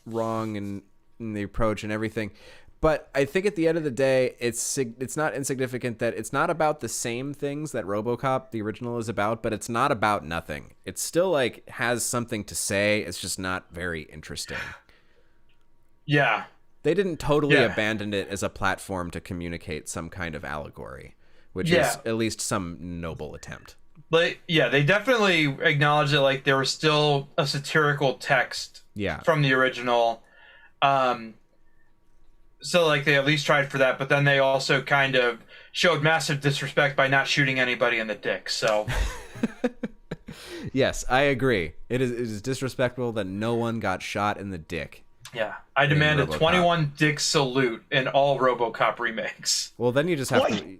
wrong in the approach and everything. But I think at the end of the day, it's not insignificant that it's not about the same things that RoboCop, the original, is about, but it's not about nothing. It still has something to say. It's just not very interesting. Yeah. They didn't totally abandon it as a platform to communicate some kind of allegory, which is at least some noble attempt. But yeah, they definitely acknowledged that there was still a satirical text from the original. So they at least tried for that, but then they also kind of showed massive disrespect by not shooting anybody in the dick. So yes, I agree. It is disrespectful that no one got shot in the dick. Yeah, I demand a 21 dick salute in all RoboCop remakes. Well, then you just have to.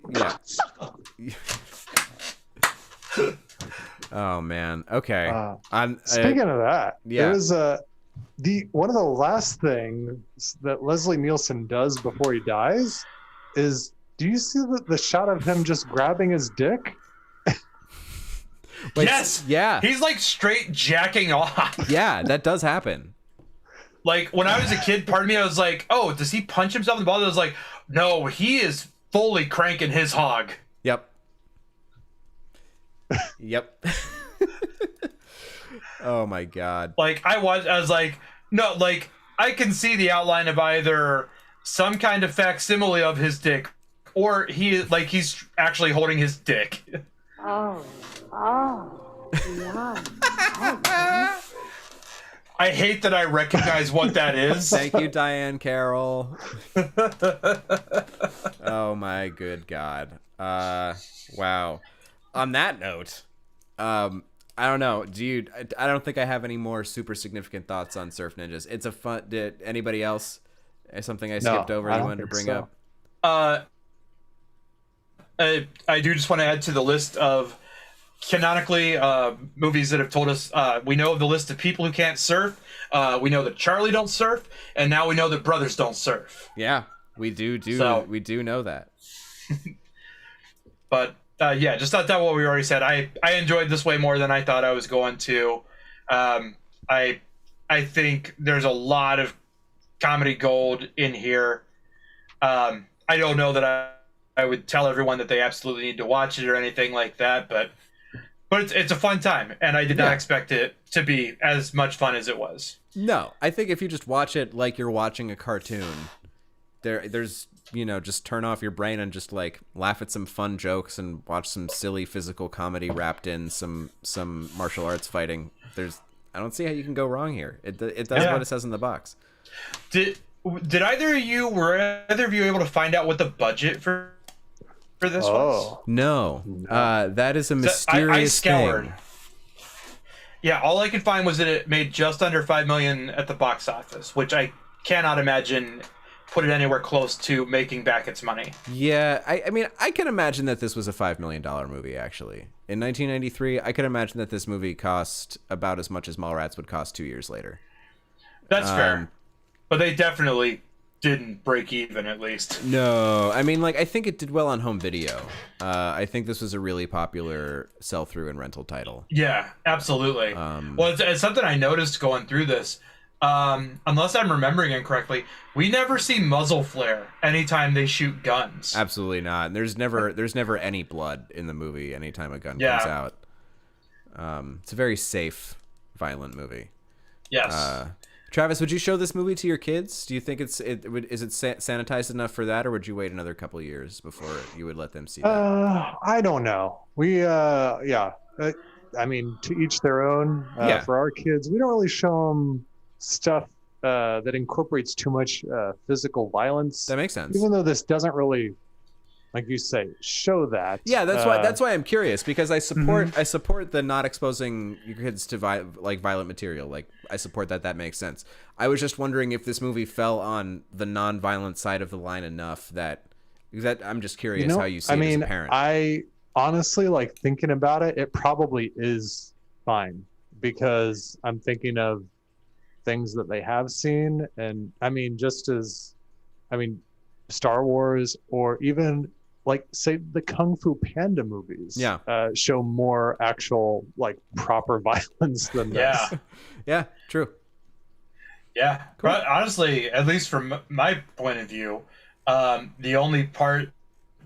Yeah. Oh man. Okay. Speaking of that, there was one of the last things that Leslie Nielsen does before he dies is, do you see the shot of him just grabbing his dick? Yes. Yeah. He's straight jacking off. Yeah, that does happen. When I was a kid, part of me, I was like, oh, does he punch himself in the balls? I was like, no, he is fully cranking his hog. Yep. Yep. Oh my God. I was like, no, I can see the outline of either some kind of facsimile of his dick, or he's actually holding his dick. Oh, yeah. I hate that I recognize what that is. Thank you, Diane Carroll. Oh my good God. Wow. On that note, I don't know. I don't think I have any more super significant thoughts on Surf Ninjas. It's a fun. Did anybody else? Something I skipped over you wanted to bring up? I do just want to add to the list of canonically movies that have told us we know the list of people who can't surf. We know that Charlie don't surf, and now we know that brothers don't surf. Yeah, we do know that. But just thought that what we already said. I enjoyed this way more than I thought I was going to. I think there's a lot of comedy gold in here. I don't know that I would tell everyone that they absolutely need to watch it or anything like that, but it's a fun time, and I did not expect it to be as much fun as it was. No, I think if you just watch it like you're watching a cartoon, there's just turn off your brain and just laugh at some fun jokes and watch some silly physical comedy wrapped in some martial arts fighting. I don't see how you can go wrong here. It does what it says in the box. Were either of you able to find out what the budget for this was? No. That is a mysterious thing. Yeah, all I could find was that it made just under $5 million at the box office, which I cannot imagine put it anywhere close to making back its money. Yeah, I mean, I can imagine that this was a $5 million movie, actually. In 1993, I can imagine that this movie cost about as much as Mallrats would cost 2 years later. That's fair. But they definitely didn't break even, at least. No, I mean, like, I think it did well on home video. I think this was a really popular sell-through and rental title. Yeah, absolutely. Well, it's something I noticed going through this. Unless I'm remembering incorrectly, we never see muzzle flare anytime they shoot guns. Absolutely not. There's never any blood in the movie anytime a gun comes out. It's a very safe, violent movie. Yes. Travis, would you show this movie to your kids? Do you think is it sanitized enough for that, or would you wait another couple years before you would let them see that? I don't know. We I mean, to each their own. For our kids, we don't really show them stuff that incorporates too much physical violence. That makes sense. Even though this doesn't really, like you say, show that. Yeah, that's why I'm curious, because I support the not exposing your kids to violent material. Like, I support that makes sense. I was just wondering if this movie fell on the non-violent side of the line enough that I'm just curious how you see it as a parent. I honestly, like, thinking about it, it probably is fine, because I'm thinking of things that they have seen, and I mean, Star Wars, or even like, say, the Kung Fu Panda movies show more actual, like, proper violence than this. Yeah, true. Yeah, cool. But honestly, at least from my point of view, the only part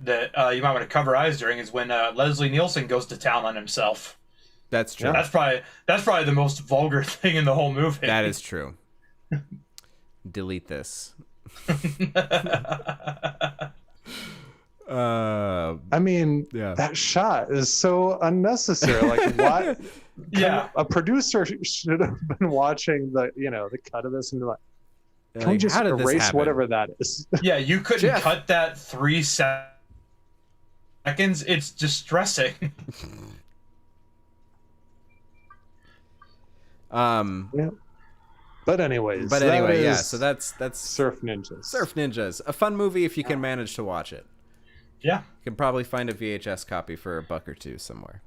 that you might want to cover eyes during is when Leslie Nielsen goes to town on himself. That's true. That's probably the most vulgar thing in the whole movie. That is true. Delete this. I mean, that shot is so unnecessary. Like, what? A producer should have been watching the cut of this and be like, can we just erase whatever that is? Yeah, you couldn't cut that 3 seconds. It's distressing. But anyway, so that's Surf Ninjas. Surf Ninjas, a fun movie if you can manage to watch it. Yeah, you can probably find a VHS copy for $1 or $2 somewhere.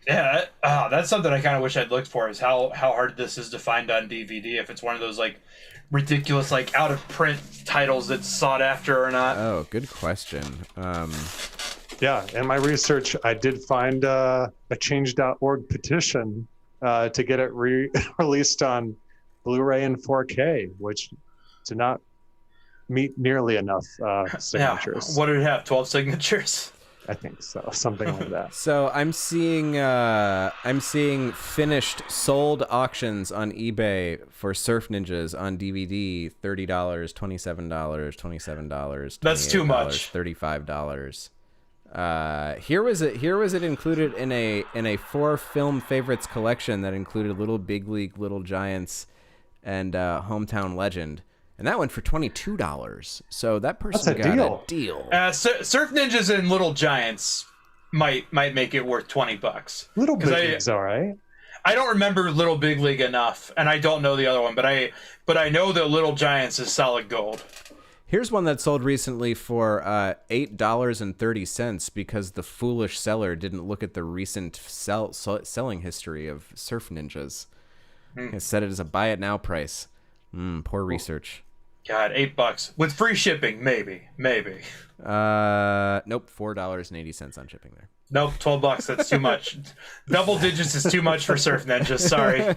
Yeah, that's something I kind of wish I'd looked for, is how hard this is to find on DVD, if it's one of those, like, ridiculous, like, out of print titles that's sought after or not. Oh, good question. In my research, I did find a change.org petition to get it released on Blu-ray and 4K, which did not meet nearly enough signatures. Yeah. What did it have? 12 signatures? I think so, something like that. So I'm seeing finished sold auctions on eBay for Surf Ninjas on DVD: $30, $27, $27. That's too much. $35. Here was it included in a 4 film favorites collection that included Little Big League, Little Giants, and Hometown Legend, and that went for $22. So that person got a deal. Surf Ninjas and Little Giants might make it worth $20. Little Big League's all right. I don't remember Little Big League enough, and I don't know the other one, but I know that Little Giants is solid gold. Here's one that sold recently for $8.30 because the foolish seller didn't look at the recent selling history of Surf Ninjas. It said it as a buy it now price. Poor research. God, $8 with free shipping, maybe. Nope, $4.80 on shipping there. Nope, $12. That's too much. Double digits is too much for Surf Ninjas. Sorry.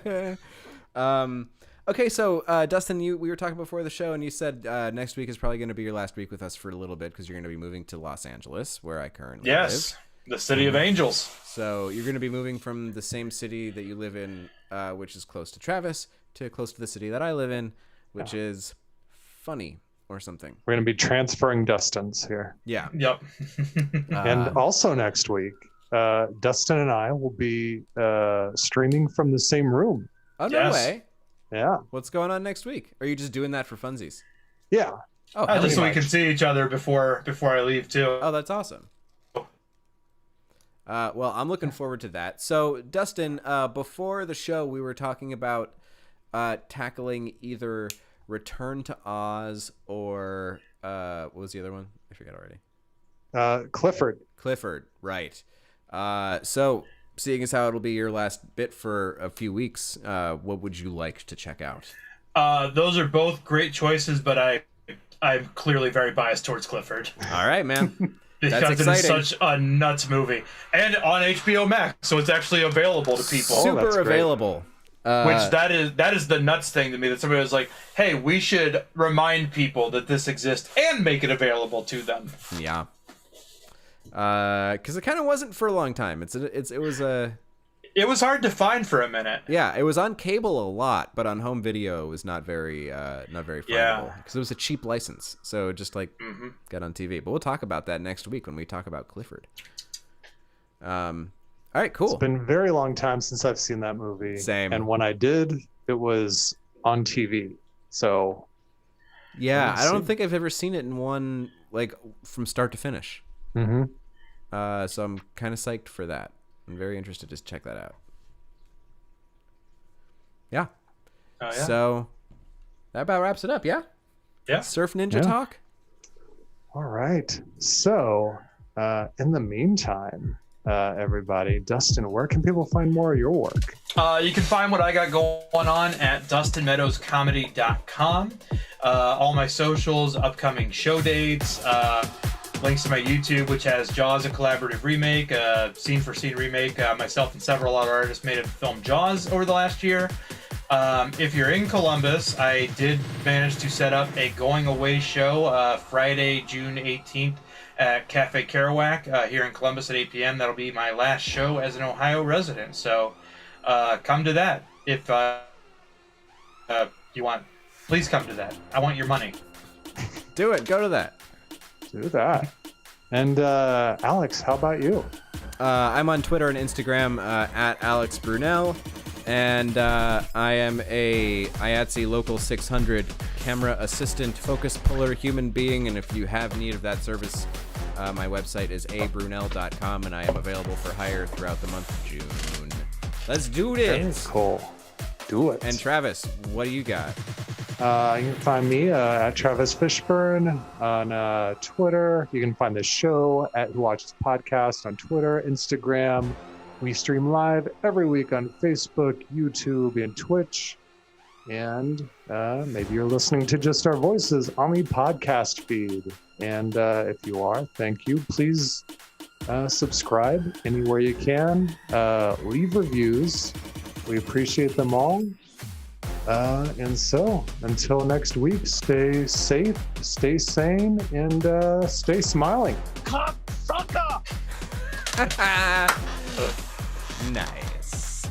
Okay, so Dustin, we were talking before the show, and you said next week is probably going to be your last week with us for a little bit because you're going to be moving to Los Angeles, where I currently live. The city of angels. So you're going to be moving from the same city that you live in, which is close to Travis, to close to the city that I live in, which is Funny or something. We're going to be transferring Dustins here. Yeah. Yep. And also next week, Dustin and I will be streaming from the same room. Oh, no way. Yeah. What's going on next week? Are you just doing that for funsies? Yeah. Oh, just so we can see each other before I leave too. Oh, that's awesome. Well, I'm looking forward to that. So, Dustin, before the show, we were talking about tackling either Return to Oz or what was the other one? I forget already. Clifford. Clifford, right. So, seeing as how it'll be your last bit for a few weeks, what would you like to check out? Those are both great choices, but I'm clearly very biased towards Clifford. All right, man. Because That's exciting. it is such a nuts movie. And on HBO Max, so it's actually available to people. Super available. Which that is the nuts thing to me, that somebody was like, hey, we should remind people that this exists and make it available to them. Yeah. Because it kind of wasn't for a long time. It was hard to find for a minute. Yeah, it was on cable a lot, but on home video it was not very findable because it was a cheap license. So it just got on TV. But we'll talk about that next week when we talk about Clifford. All right, cool. It's been a very long time since I've seen that movie. Same. And when I did, it was on TV. So yeah, I don't think I've ever seen it in one from start to finish. Mm-hmm. So I'm kind of psyched for that. I'm very interested to check that out. Yeah. Oh, yeah. So that about wraps it up, yeah? Yeah. Surf Ninja talk? All right. So in the meantime, everybody, Dustin, where can people find more of your work? You can find what I got going on at dustinmeadowscomedy.com. All my socials, upcoming show dates, links to my YouTube, which has Jaws, a collaborative remake, scene-for-scene remake. Myself and several other artists made a film Jaws over the last year. If you're in Columbus, I did manage to set up a going-away show Friday, June 18th at Cafe Kerouac here in Columbus at 8 p.m. That'll be my last show as an Ohio resident. So come to that if you want. Please come to that. I want your money. Do it. Go to that. Do that. And Alex, how about you? I'm on Twitter and Instagram at Alex Brunel, and I am a IATSE Local 600 camera assistant, focus puller human being, and if you have need of that service, my website is abrunel.com, and I am available for hire throughout the month of June. Let's do this! Very cool. Do it. And Travis, what do you got? You can find me at Travis Fishburne on Twitter. You can find the show at Who Watches Podcast on Twitter, Instagram. We stream live every week on Facebook, YouTube, and Twitch. And maybe you're listening to just our voices on the podcast feed. And if you are, thank you. Please subscribe anywhere you can. Leave reviews. We appreciate them all. And so, until next week, stay safe, stay sane, and stay smiling. Cocksucker! Nice.